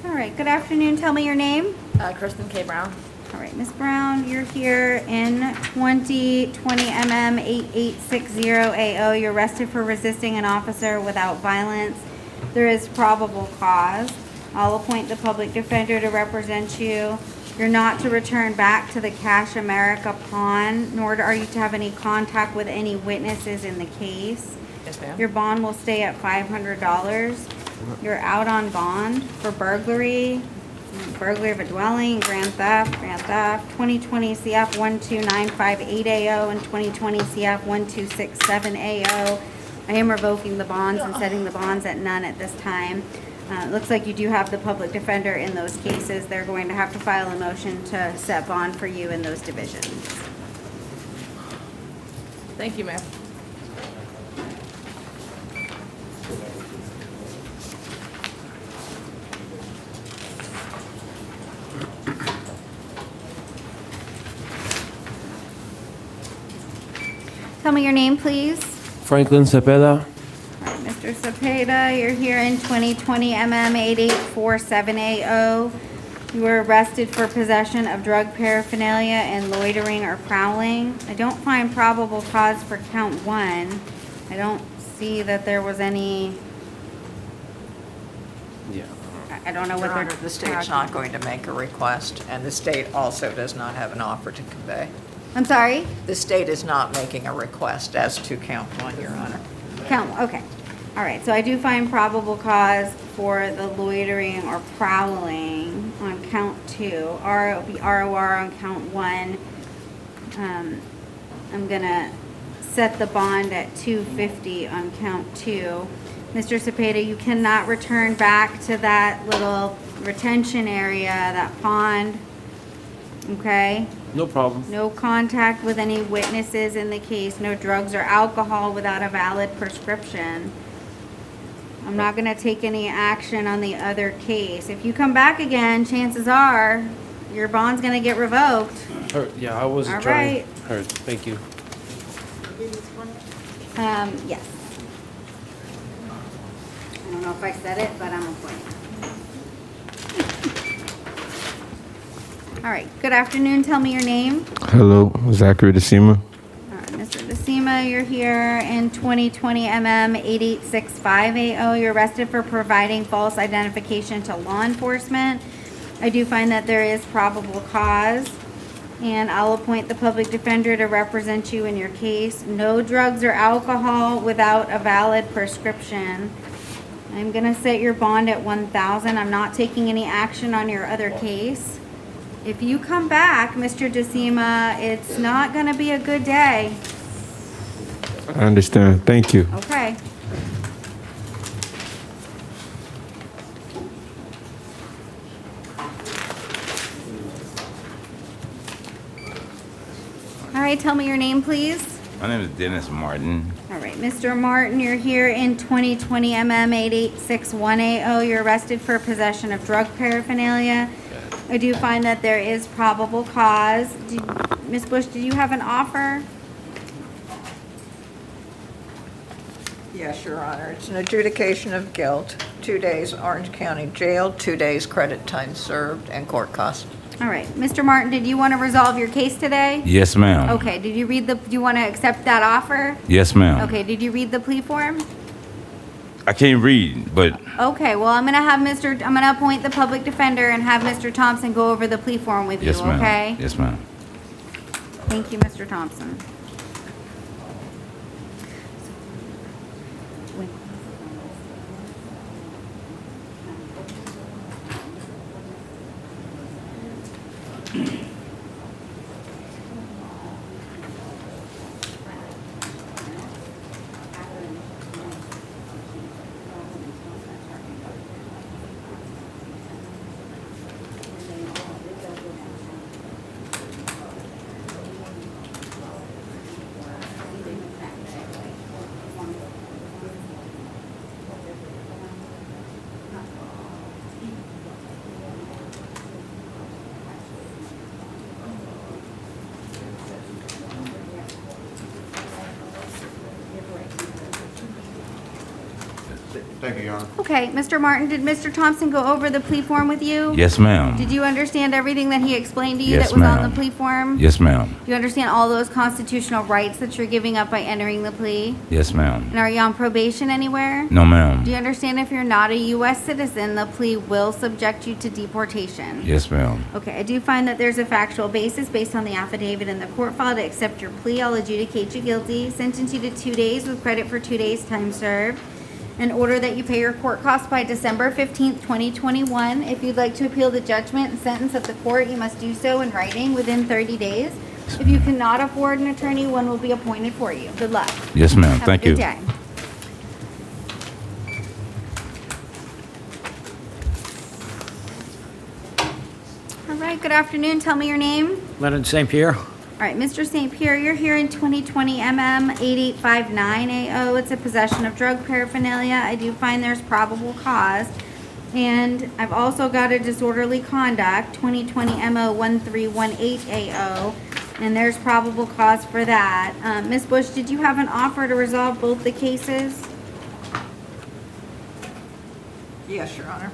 All right, good afternoon. Tell me your name. Kristen K. Brown. All right, Ms. Brown, you're here in 2020 MM 8860 AO. You're arrested for resisting an officer without violence. There is probable cause. I'll appoint the public defender to represent you. You're not to return back to the Cash America pawn, nor are you to have any contact with any witnesses in the case. Yes, ma'am. Your bond will stay at $500. You're out on bond for burglary of a dwelling, grand theft, 2020 CF 12958 AO and 2020 CF 1267 AO. I am revoking the bonds and setting the bonds at none at this time. It looks like you do have the public defender in those cases. They're going to have to file a motion to set bond for you in those divisions. Thank you, ma'am. Tell me your name, please. Franklin Cepeda. All right, Mr. Cepeda, you're here in 2020 MM 8847 AO. You were arrested for possession of drug paraphernalia and loitering or prowling. I don't find probable cause for count one. I don't see that there was any. Yeah. I don't know what Your they're. Honor, the state's not going to make a request, and the state also does not have an offer to convey. I'm sorry? The state is not making a request as to count one, Your Honor. Count, okay. All right, so I do find probable cause for the loitering or prowling on count 2. ROR on count 1. I'm gonna set the bond at $250 on count 2. Mr. Cepeda, you cannot return back to that little retention area, that pond. Okay? No problem. No contact with any witnesses in the case, no drugs or alcohol without a valid prescription. I'm not gonna take any action on the other case. If you come back again, chances are your bond's gonna get revoked. Yeah, I wasn't All trying. right. Heard. Thank you. Yes. I don't know if I said it, but I'm appointing. All right, good afternoon. Tell me your name. Hello, Zachary DeSema. All right, Mr. DeSema, you're here in 2020 MM 886-580. You're arrested for providing false identification to law enforcement. I do find that there is probable cause, and I'll appoint the public defender to represent you in your case. No drugs or alcohol without a valid prescription. I'm gonna set your bond at $1,000. I'm not taking any action on your other case. If you come back, Mr. DeSema, it's not gonna be a good day. I understand. Thank you. Okay. All right, tell me your name, please. My name is Dennis Martin. All right, Mr. Martin, you're here in 2020 MM 886-180. You're arrested for possession of drug paraphernalia. I do find that there is probable cause. Ms. Bush, did you have an offer? Yes, Your Honor. It's an adjudication of guilt, 2 days Orange County Jail, 2 days credit time served, and court costs. All right, Mr. Martin, did you want to resolve your case today? Yes, ma'am. Okay, do you want to accept that offer? Yes, ma'am. Okay, did you read the plea form? I can't read, but Okay, well, I'm gonna appoint the public defender and have Mr. Thompson go over the plea form with you, yes, ma'am. okay? Yes, ma'am. Thank you, Mr. Thompson. Thank you, Your Honor. Okay, Mr. Martin, did Mr. Thompson go over the plea form with you? Yes, ma'am. Did you understand everything that he explained to you Yes, that was on ma'am. the plea form? Yes, ma'am. Do you understand all those constitutional rights that you're giving up by entering the plea? Yes, ma'am. And are you on probation anywhere? No, ma'am. Do you understand if you're not a U.S. citizen, the plea will subject you to deportation? Yes, ma'am. Okay, I do find that there's a factual basis based on the affidavit in the court file to accept your plea. I'll adjudicate you guilty, sentence you to 2 days with credit for 2 days time served, and order that you pay your court costs by December 15th, 2021. If you'd like to appeal the judgment and sentence of the court, you must do so in writing within 30 days. If you cannot afford an attorney, one will be appointed for you. Good luck. Yes, ma'am. Have Thank a you. good day. All right, good afternoon. Tell me your name. Leonard St. Pierre. All right, Mr. St. Pierre, you're here in 2020 MM 8859AO. It's a possession of drug paraphernalia. I do find there's probable cause. And I've also got a disorderly conduct, 2020 MO 1318AO, and there's probable cause for that. Ms. Bush, did you have an offer to resolve both the cases? Yes, Your Honor.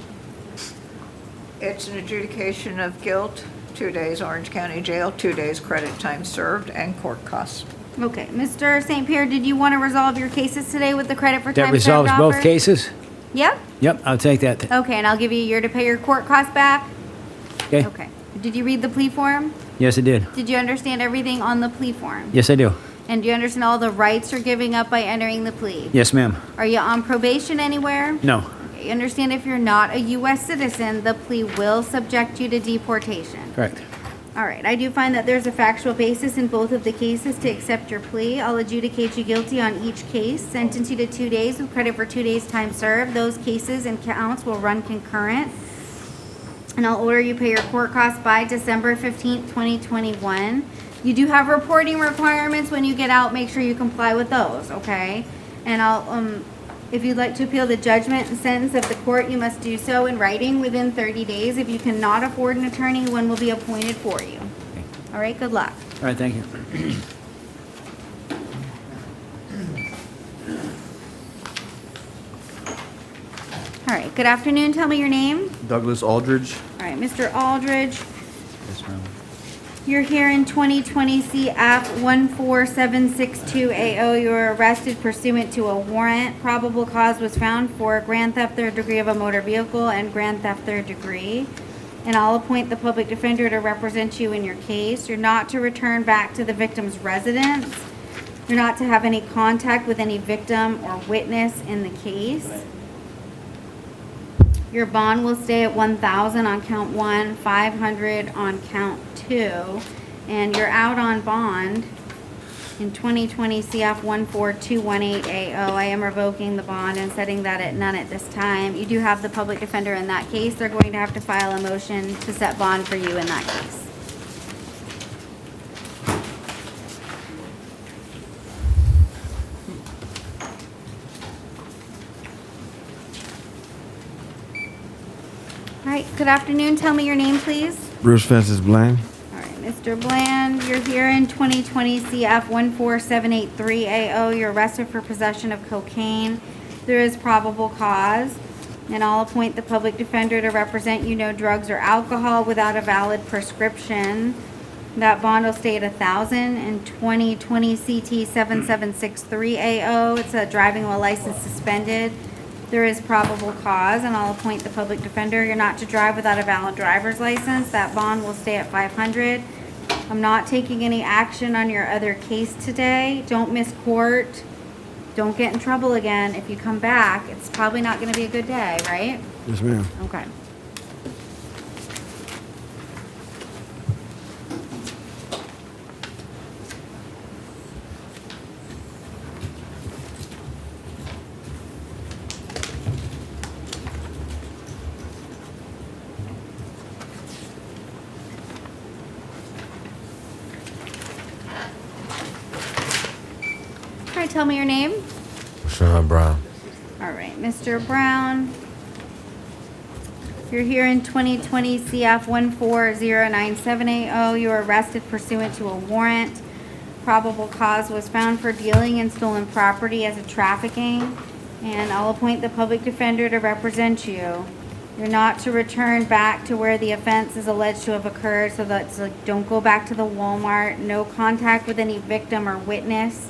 It's an adjudication of guilt, 2 days Orange County Jail, 2 days credit time served, and court costs. Okay, Mr. St. Pierre, did you want to resolve your cases today with the credit for That time served resolves offer? both cases? Yep. Yep, I'll take that. Okay, and I'll give you a year to pay your court costs back? Okay? Okay. Did you read the plea form? Yes, I did. Did you understand everything on the plea form? Yes, I do. And do you understand all the rights you're giving up by entering the plea? Yes, ma'am. Are you on probation anywhere? No. Okay, you understand if you're not a U.S. citizen, the plea will subject you to deportation. Correct. All right, I do find that there's a factual basis in both of the cases to accept your plea. I'll adjudicate you guilty on each case, sentence you to 2 days with credit for 2 days' time served. Those cases and counts will run concurrent. And I'll order you pay your court costs by December 15th, 2021. You do have reporting requirements when you get out. Make sure you comply with those, okay? And if you'd like to appeal the judgment and sentence of the court, you must do so in writing within 30 days. If you cannot afford an attorney, one will be appointed for you. All right, good luck. All right, thank you. All right, good afternoon. Tell me your name. Douglas Aldridge. All right, Mr. Aldridge. Yes, ma'am. You're here in 2020 CF 14762AO. You were arrested pursuant to a warrant. Probable cause was found for grand theft third degree of a motor vehicle and grand theft third degree. And I'll appoint the public defender to represent you in your case. You're not to return back to the victim's residence. You're not to have any contact with any victim or witness in the case. Your bond will stay at 1,000 on count 1, 500 on count 2, and you're out on bond in 2020 CF 14218AO. I am revoking the bond and setting that at none at this time. You do have the public defender in that case. They're going to have to file a motion to set bond for you in that case. All right, good afternoon. Tell me your name, please. Bruce Fences Bland. All right, Mr. Bland, you're here in 2020 CF 14783AO. You're arrested for possession of cocaine. There is probable cause, and I'll appoint the public defender to represent you. No drugs or alcohol without a valid prescription. That bond will stay at 1,000. In 2020 CT 7763AO, it's a driving while license suspended. There is probable cause, and I'll appoint the public defender. You're not to drive without a valid driver's license. That bond will stay at 500. I'm not taking any action on your other case today. Don't miss court. Don't get in trouble again. If you come back, it's probably not going to be a good day, right? Yes, ma'am. Okay. All right, tell me your name. Sean Brown. All right, Mr. Brown. You're here in 2020 CF 14097AO. You were arrested pursuant to a warrant. Probable cause was found for dealing in stolen property as a trafficking, and I'll appoint the public defender to represent you. You're not to return back to where the offense is alleged to have occurred, so that's like, don't go back to the Walmart. No contact with any victim or witness.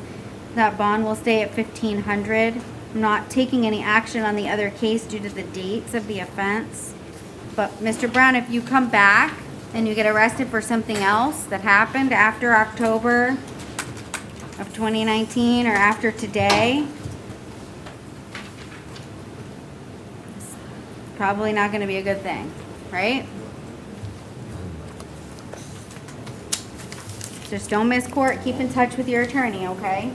That bond will stay at 1,500. I'm not taking any action on the other case due to the dates of the offense. But Mr. Brown, if you come back and you get arrested for something else that happened after October of 2019 or after today, it's probably not going to be a good thing, right? Just don't miss court. Keep in touch with your attorney, okay?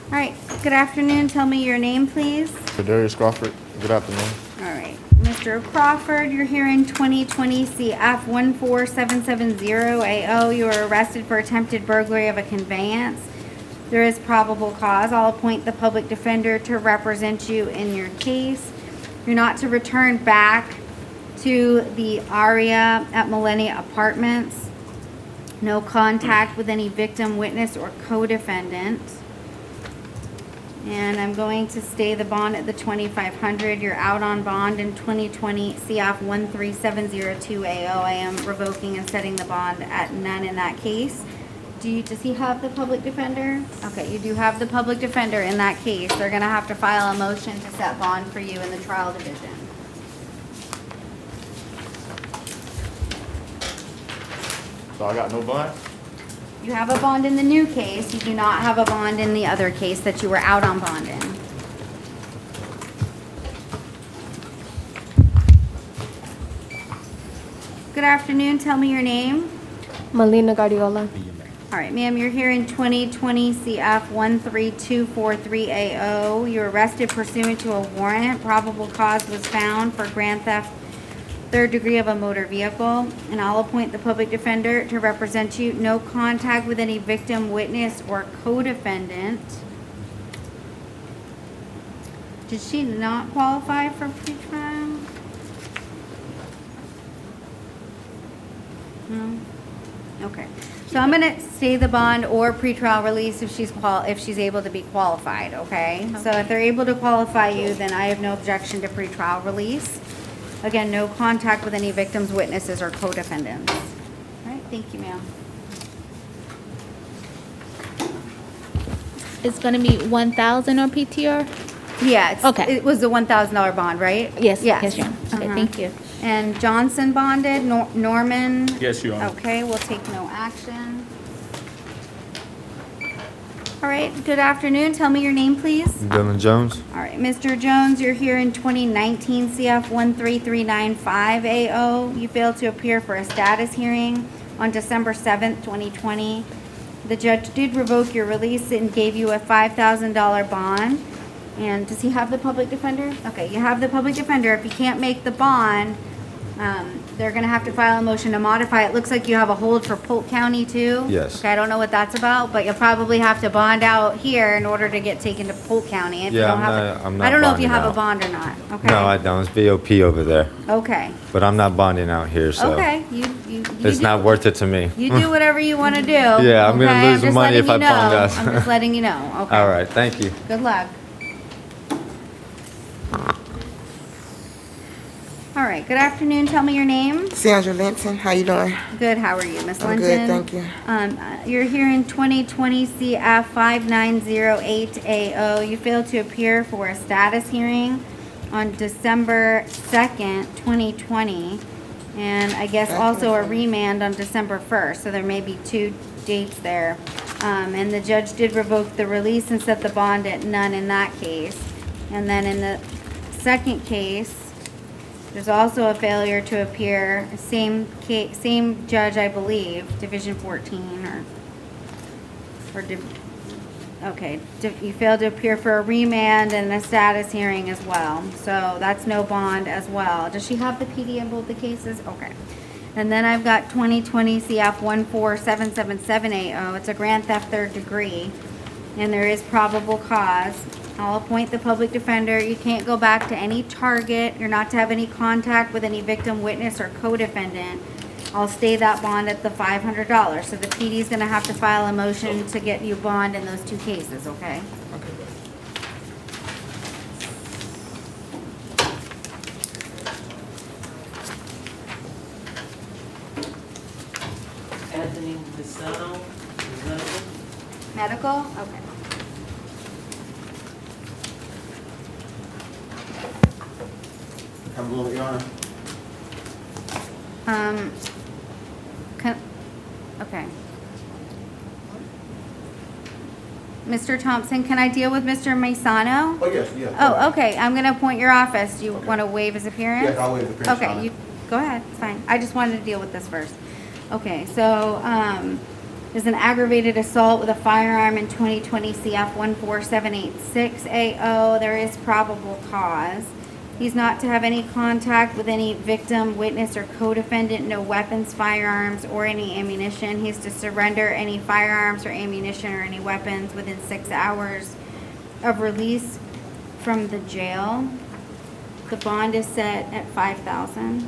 All right, good afternoon. Tell me your name, please. Darius Crawford. Good afternoon. All right, Mr. Crawford, you're here in 2020 CF 14770AO. You were arrested for attempted burglary of a conveyance. There is probable cause. I'll appoint the public defender to represent you in your case. You're not to return back to the area at Millennia Apartments. No contact with any victim, witness, or co-defendant. And I'm going to stay the bond at the 2,500. You're out on bond in 2020 CF 13702AO. I am revoking and setting the bond at none in that case. Does he have the public defender? Okay, you do have the public defender in that case. They're gonna have to file a motion to set bond for you in the trial division. So I got no bond? You have a bond in the new case. You do not have a bond in the other case that you were out on bond in. Good afternoon. Tell me your name. Melina Guardiola. All right, ma'am, you're here in 2020 CF 13243AO. You were arrested pursuant to a warrant. Probable cause was found for grand theft, third degree of a motor vehicle. And I'll appoint the public defender to represent you. No contact with any victim, witness, or co-defendant. Did she not qualify for pretrial? No? Okay. So I'm gonna stay the bond or pretrial release if she's able to be qualified, okay? So if they're able to qualify you, then I have no objection to pretrial release. Again, no contact with any victims, witnesses, or co-defendants. All right, thank you, ma'am. It's gonna be 1,000 on PTR? Yeah, Okay. it was a $1,000 bond, right? Yes, yes, Your Honor. Okay, Uh-huh. thank you. And Johnson bonded, Norman? Yes, Your Honor. Okay, we'll take no action. All right, good afternoon. Tell me your name, please. Dylan Jones. All right, Mr. Jones, you're here in 2019 CF 13395AO. You failed to appear for a status hearing on December 7th, 2020. The judge did revoke your release and gave you a $5,000 bond. And does he have the public defender? Okay, you have the public defender. If you can't make the bond, they're gonna have to file a motion to modify. It looks like you have a hold for Polk County too. Yes. Okay, I don't know what that's about, but you'll probably have to bond out here in order to get taken to Polk County. If you Yeah, don't I'm have not- I'm not I don't know if you bonding have a out. bond or not, okay? No, I don't. It's VOP over there. Okay, But I'm not bonding out here, so okay, you it's do- not worth it to me. You do whatever you wanna do. Yeah, I'm gonna okay? lose the just money letting if I you know. bond out. I'm just letting you know, okay? All right, thank you. Good luck. All right, good afternoon. Tell me your name. Sandra Linton, how you doing? Good, how are you, Miss I'm Linton? good, thank you. You're here in 2020 CF 5908AO. You failed to appear for a status hearing on December 2nd, 2020. And I guess also a remand on December 1st, so there may be two dates there. And the judge did revoke the release and set the bond at none in that case. And then in the second case, there's also a failure to appear, same judge, I believe, Division 14 you failed to appear for a remand and a status hearing as well. So that's no bond as well. Does she have the PD in both the cases? Okay. And then I've got 2020 CF 14777AO. It's a grand theft third degree, and there is probable cause. I'll appoint the public defender. You can't go back to any target. You're not to have any contact with any victim, witness, or co-defendant. I'll stay that bond at the $500. So the PD is gonna have to file a motion to get you bond in those two cases, okay? Anthony Pisano, Medical? Okay. Come a little, Your Honor. Okay. Mr. Thompson, can I deal with Mr. Maisano? Oh, yes, yes. Oh, okay, I'm gonna appoint your office. Do you wanna waive his appearance? Yes, I'll waive his appearance, Your Okay, Honor. you, go ahead, it's fine. I just wanted to deal with this first. Okay, so, there's an aggravated assault with a firearm in 2020 CF 14786AO. There is probable cause. He's not to have any contact with any victim, witness, or co-defendant, no weapons, firearms, or any ammunition. He's to surrender any firearms or ammunition or any weapons within 6 hours of release from the jail. The bond is set at $5,000.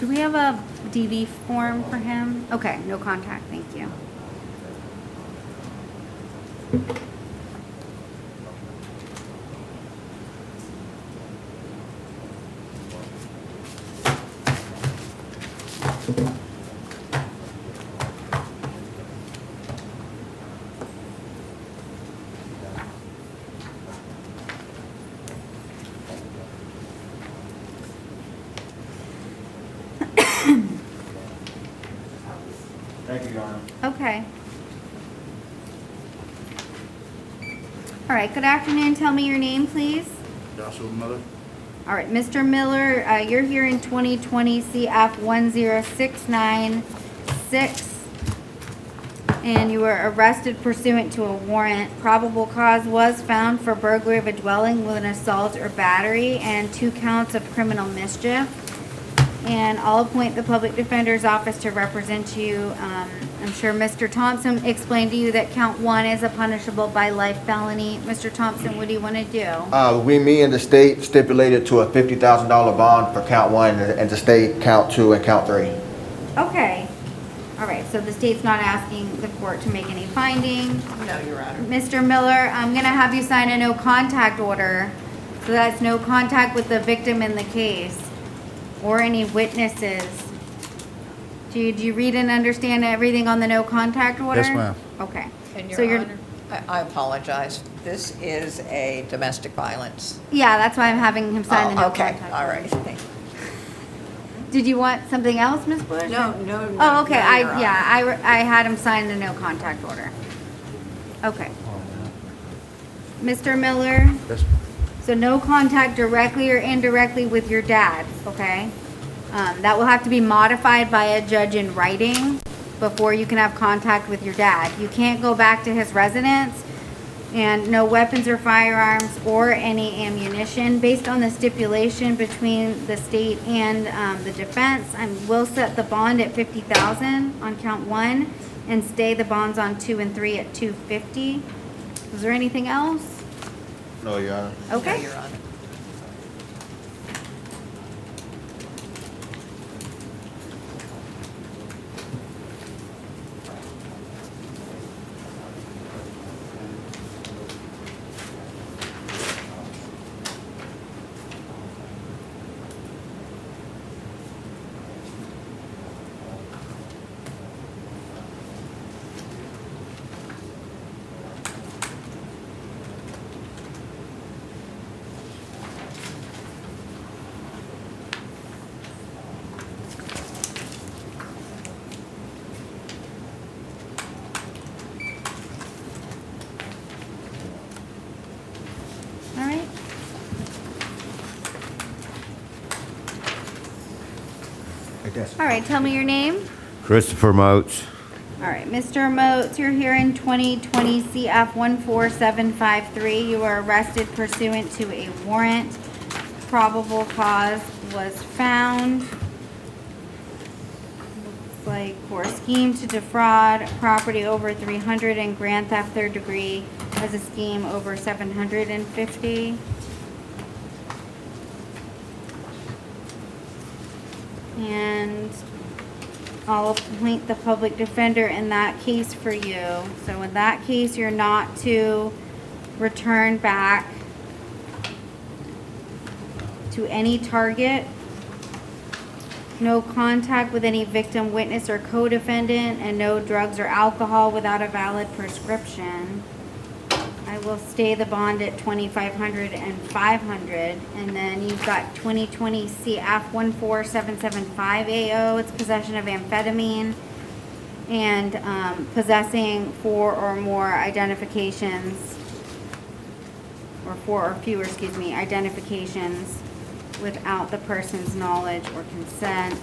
Do we have a DV form for him? Okay, no contact, thank you. Thank you, Your Honor. Okay. All right, good afternoon. Tell me your name, please. Joshua Miller. All right, Mr. Miller, you're here in 2020 CF 10696, and you were arrested pursuant to a warrant. Probable cause was found for burglary of a dwelling with an assault or battery and 2 counts of criminal mischief. And I'll appoint the public defender's office to represent you. I'm sure Mr. Thompson explained to you that count 1 is a punishable by life felony. Mr. Thompson, what do you want to do? Me and the state stipulated to a $50,000 bond for count 1 and the state count 2 and count 3. Okay. All right, so the state's not asking the court to make any finding. No, Your Honor. Mr. Miller, I'm gonna have you sign a no contact order. So that's no contact with the victim in the case or any witnesses. Do you read and understand everything on the no contact order? Yes, ma'am. Okay. And So Your you're, Honor, I apologize. This is a domestic violence. yeah, that's why I'm having him sign the no Okay, contact. all right. Thank you. Did you want something else, Ms. Bush? No. Oh, okay, no, Your Honor. I had him sign the no contact order. Okay. Mr. Miller? Yes. So no contact directly or indirectly with your dad, okay? That will have to be modified by a judge in writing before you can have contact with your dad. You can't go back to his residence, and no weapons or firearms or any ammunition. Based on the stipulation between the state and the defense, I will set the bond at $50,000 on count 1 and stay the bonds on 2 and 3 at $250,000. Is there anything else? No, Your Honor. Okay. No, Your Honor. All right. All right, tell me your name. Christopher Moats. All right, Mr. Moats, you're here in 2020 CF 14753. You were arrested pursuant to a warrant. Probable cause was found. Looks like for a scheme to defraud property over 300 and grand theft 3rd degree as a scheme over 750. And I'll appoint the public defender in that case for you. So in that case, you're not to return back to any target, no contact with any victim, witness, or co-defendant, and no drugs or alcohol without a valid prescription. I will stay the bond at $2,500 and $500, and then you've got 2020 CF 14775 AO. It's possession of amphetamine and possessing 4 or more identifications, or 4 or fewer, identifications without the person's knowledge or consent.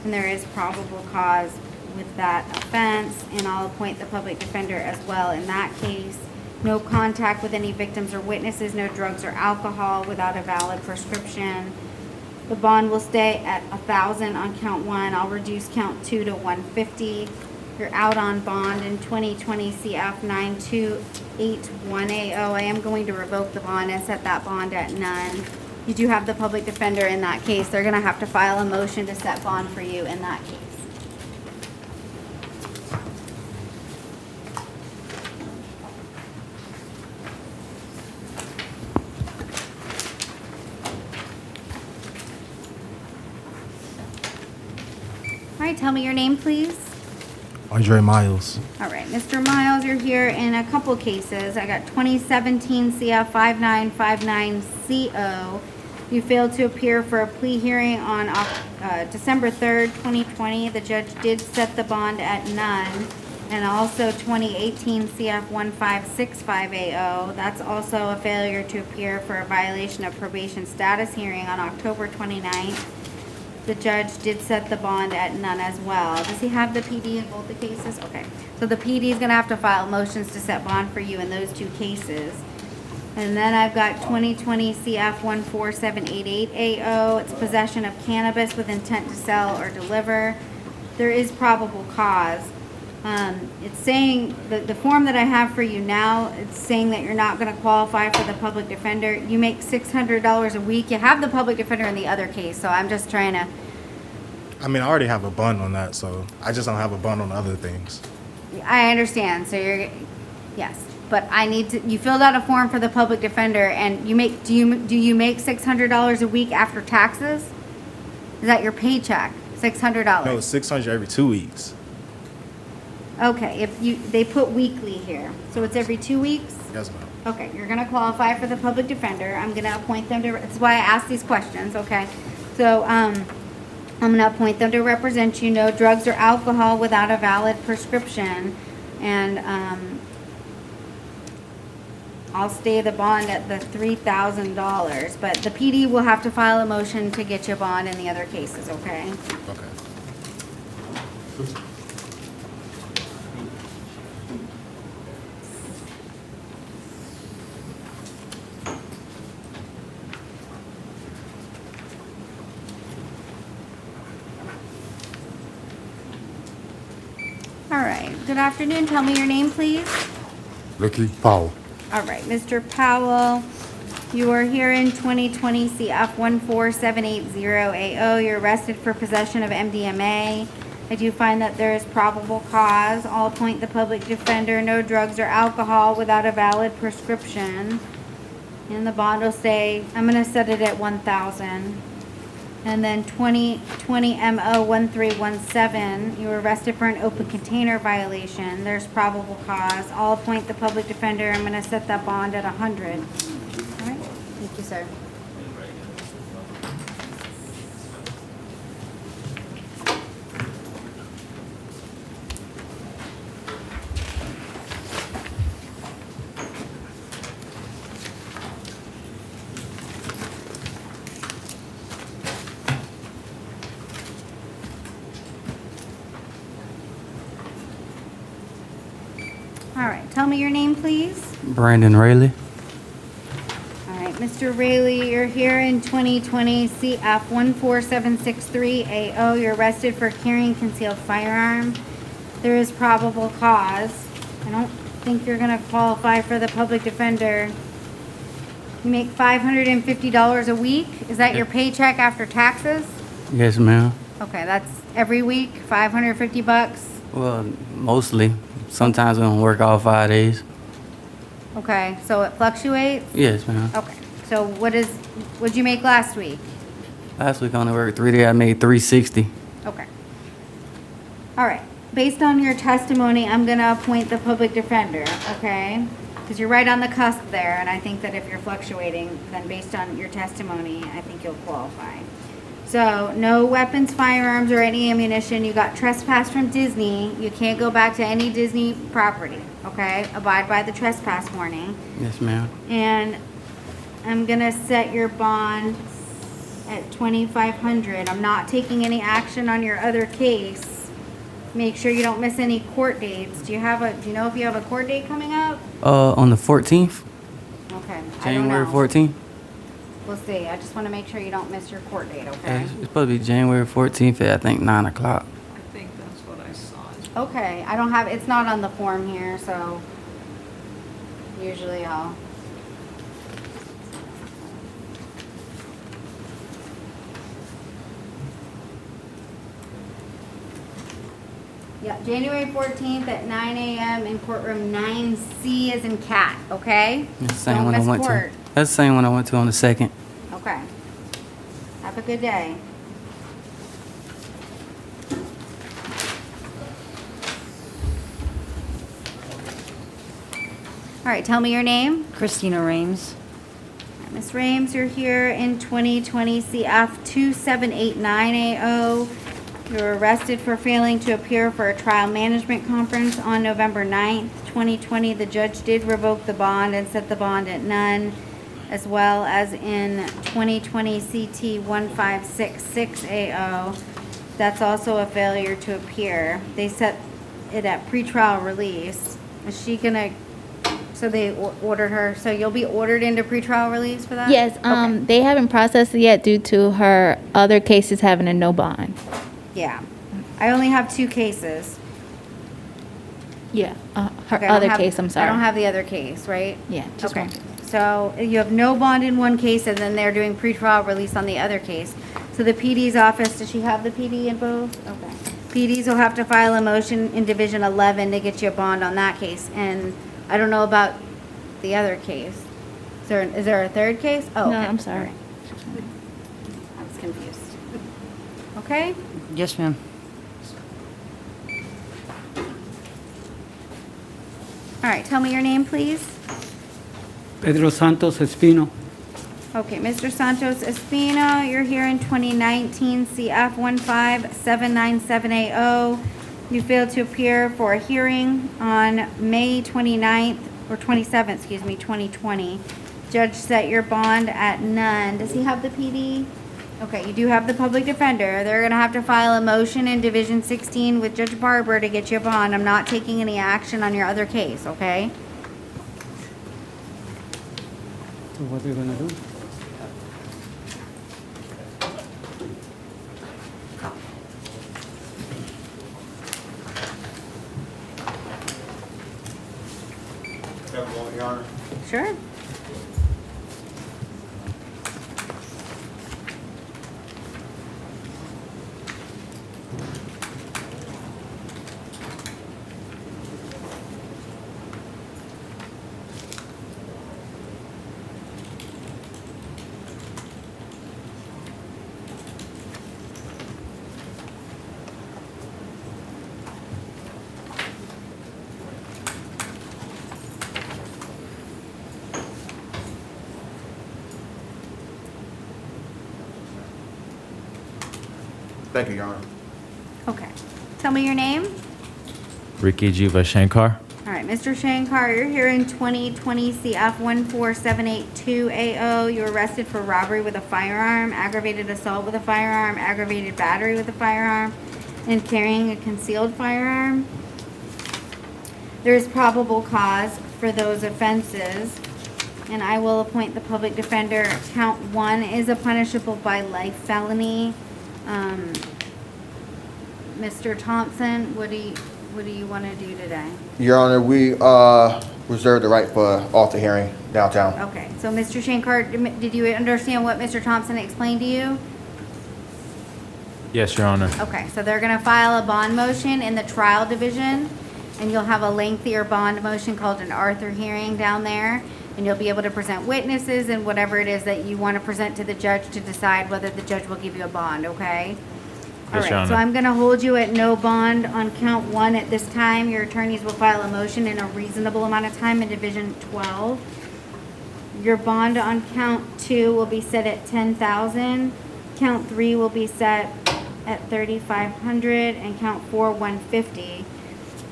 And there is probable cause with that offense, and I'll appoint the public defender as well in that case. No contact with any victims or witnesses, no drugs or alcohol without a valid prescription. The bond will stay at $1,000 on count 1. I'll reduce count 2 to $150. You're out on bond in 2020 CF 9281 AO. I am going to revoke the bond and set that bond at none. You do have the public defender in that case. They're gonna have to file a motion to set bond for you in that case. All right, tell me your name, please. Andre Miles. All right, Mr. Miles, you're here in a couple cases. I got 2017 CF 5959CO. You failed to appear for a plea hearing on December 3rd, 2020. The judge did set the bond at none. And also 2018 CF 1565AO. That's also a failure to appear for a violation of probation status hearing on October 29th. The judge did set the bond at none as well. Does he have the PD in both the cases? Okay. So the PD is going to have to file motions to set bond for you in those two cases. And then I've got 2020 CF 14788AO. It's possession of cannabis with intent to sell or deliver. There is probable cause. It's saying, the form that I have for you now, it's saying that you're not going to qualify for the public defender. You make $600 a week. You have the public defender in the other case, so I'm just trying to... I mean, I already have a bond on that, so I just don't have a bond on other things. I understand, so you're... Yes, but I need to... You filled out a form for the public defender, and you make... Do you make $600 a week after taxes? Is that your paycheck? $600? No, it's $600 every 2 weeks. Okay, they put weekly here, so it's every 2 weeks? Yes, ma'am. Okay, you're gonna qualify for the public defender. I'm gonna appoint them to, that's why I asked these questions, okay? So, I'm gonna appoint them to represent you. No drugs or alcohol without a valid prescription. And, I'll stay the bond at the $3,000, but the PD will have to file a motion to get you a bond in the other cases, okay? Okay. All right, good afternoon. Tell me your name, please. Ricky Powell. All right, Mr. Powell, you are here in 2020 CF 14780AO. You're arrested for possession of MDMA. I do find that there is probable cause. I'll appoint the public defender. No drugs or alcohol without a valid prescription. And the bond will say, I'm going to set it at $1,000. And then 2020 MO 1317, you were arrested for an open container violation. There's probable cause. I'll appoint the public defender. I'm going to set that bond at $100. All right. Thank you, sir. All right, tell me your name, please. Brandon Rayleigh. All right, Mr. Rayleigh, you're here in 2020 CF 14763AO. You're arrested for carrying concealed firearm. There is probable cause. I don't think you're gonna qualify for the public defender. You make $550 a week. Is that your paycheck after taxes? Yes, ma'am. Okay, that's every week, 550 bucks. Well, mostly. Sometimes we don't work all 5 days. Okay, so it fluctuates? Yes, ma'am. Okay, so what'd you make last week? Last week I only worked 3 days. I made $360. Okay. All right, based on your testimony, I'm gonna appoint the public defender, okay? Because you're right on the cusp there, and I think that if you're fluctuating, then based on your testimony, I think you'll qualify. So, no weapons, firearms, or any ammunition. You got trespass from Disney. You can't go back to any Disney property, okay? Abide by the trespass warning. Yes, ma'am. And I'm gonna set your bond at $2,500. I'm not taking any action on your other case. Make sure you don't miss any court dates. Do you know if you have a court date coming up? On the 14th, Okay. I don't January know. 14th. We'll see. I just want to make sure you don't miss your court date, okay? It's supposed to be January 14th at, I think, 9 o'clock. I think that's what I saw. Okay. I don't have, it's not on the form here, so usually I'll. Yeah, January 14th at 9 a.m. in courtroom 9C as in cat, okay? That's the same Don't one I miss went court. to. That's the same one I went to on the 2nd. Okay. Have a good day. All right, tell me your name. Christina Rames. Ms. Rames, you're here in 2020 CF 2789AO. You were arrested for failing to appear for a trial management conference on November 9th, 2020. The judge did revoke the bond and set the bond at none, as well as in 2020 CT 1566AO. That's also a failure to appear. They set it at pretrial release. Is she gonna, so they ordered her, so you'll be ordered into pretrial release for that? Yes, Okay. they haven't processed it yet due to her other cases having a no bond. Yeah. I only have 2 cases. Yeah, her Okay, I don't other have- case, I'm sorry. I don't have the other case, right? Yeah, just Okay. one. So you have no bond in one case, and then they're doing pretrial release on the other case. So the PD's office, does she have the PD in both? Okay. PD's will have to file a motion in Division 11 to get you a bond on that case. And I don't know about the other case. Is there a third case? Oh, No, okay. I'm sorry. All right. I was confused. Okay? Yes, ma'am. All right, tell me your name, please. Pedro Santos Espino. Okay, Mr. Santos Espino, you're here in 2019 CF 157978O. You failed to appear for a hearing on May 29th, or 27th, excuse me, 2020. Judge set your bond at none. Does he have the PD? Okay, you do have the public defender. They're gonna have to file a motion in Division 16 with Judge Barber to get you a bond. I'm not taking any action on your other case, okay? So what are you gonna do? Your Honor. Sure. Thank you, Your Honor. Okay. Tell me your name. Ricky Jiva Shankar. All right, Mr. Shankar, you're here in 2020 CF 14782AO. You were arrested for robbery with a firearm, aggravated assault with a firearm, aggravated battery with a firearm, and carrying a concealed firearm. There is probable cause for those offenses, and I will appoint the public defender. Count 1 is a punishable by life felony. Mr. Thompson, what do you want to do today? Your Honor, we reserve the right for author hearing downtown. Okay, so Mr. Shankar, did you understand what Mr. Thompson explained to you? Yes, Your Honor. Okay, so they're gonna file a bond motion in the trial division, and you'll have a lengthier bond motion called an Arthur hearing down there, and you'll be able to present witnesses and whatever it is that you want to present to the judge to decide whether the judge will give you a bond, okay? All Yes, Your right, so Honor. I'm gonna hold you at no bond on count 1 at this time. Your attorneys will file a motion in a reasonable amount of time in Division 12. Your bond on count 2 will be set at 10,000. Count 3 will be set at 3,500, and count 4, 150.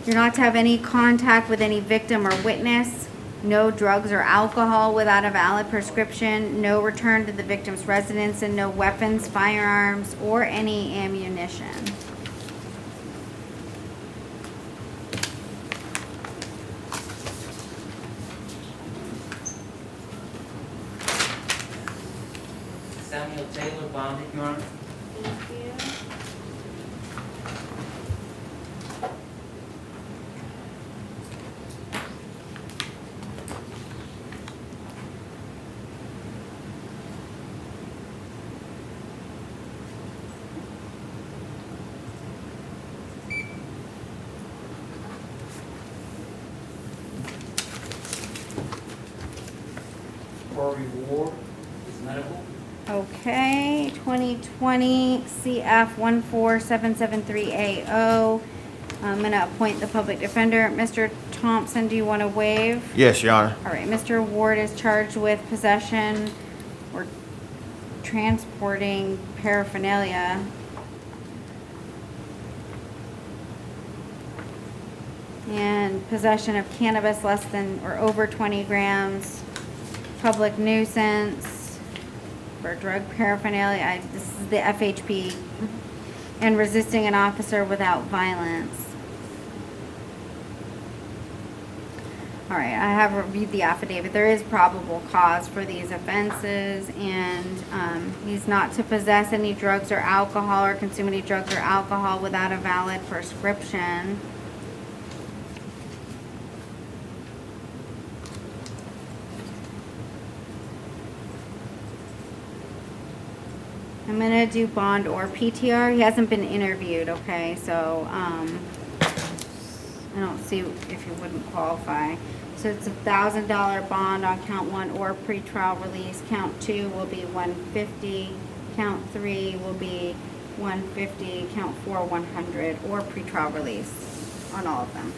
You're not to have any contact with any victim or witness. No drugs or alcohol without a valid prescription. No return to the victim's residence, and no weapons, firearms, or any ammunition. Samuel Taylor, bonded, Your Honor. Thank you. Ward is medical. Okay, 2020 CF 14773AO. I'm gonna appoint the public defender. Mr. Thompson, do you want to waive? Yes, Your Honor. All right, Mr. Ward is charged with possession or transporting paraphernalia. And possession of cannabis less than or over 20 grams, public nuisance for drug paraphernalia. This is the FHP. And resisting an officer without violence. All right, I have reviewed the affidavit. There is probable cause for these offenses, and he's not to possess any drugs or alcohol or consume any drugs or alcohol without a valid prescription. I'm gonna do bond or PTR. He hasn't been interviewed, okay, so, I don't see if he wouldn't qualify. So it's $1,000 bond on count 1 or pretrial release. Count 2 will be $150. Count 3 will be $150. Count 4, $100, or pretrial release on all of them.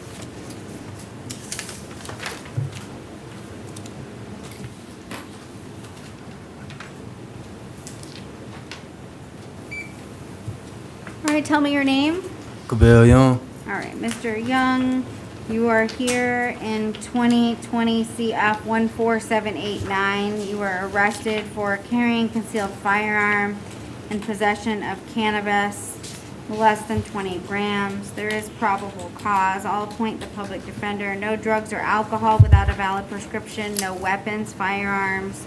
All right, tell me your name. Kabel Young. All right, Mr. Young, you are here in 2020 CF 14789. You were arrested for carrying concealed firearm and possession of cannabis less than 20 grams. There is probable cause. I'll appoint the public defender. No drugs or alcohol without a valid prescription. No weapons, firearms,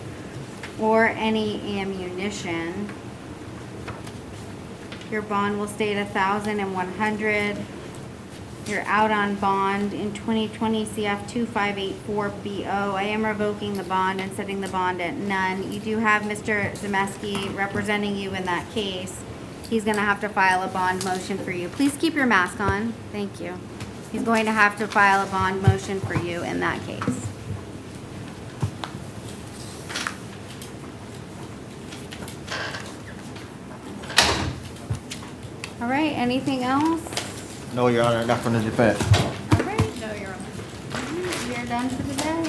or any ammunition. Your bond will stay at $1,000 and $100. You're out on bond in 2020 CF 2584BO. I am revoking the bond and setting the bond at none. You do have Mr. Zemeski representing you in that case. He's gonna have to file a bond motion for you. Please keep your mask on. Thank you. He's going to have to file a bond motion for you in that case. All right, anything else? No, Your Honor, not from the defense. All right. No, Your Honor. We are done for the day.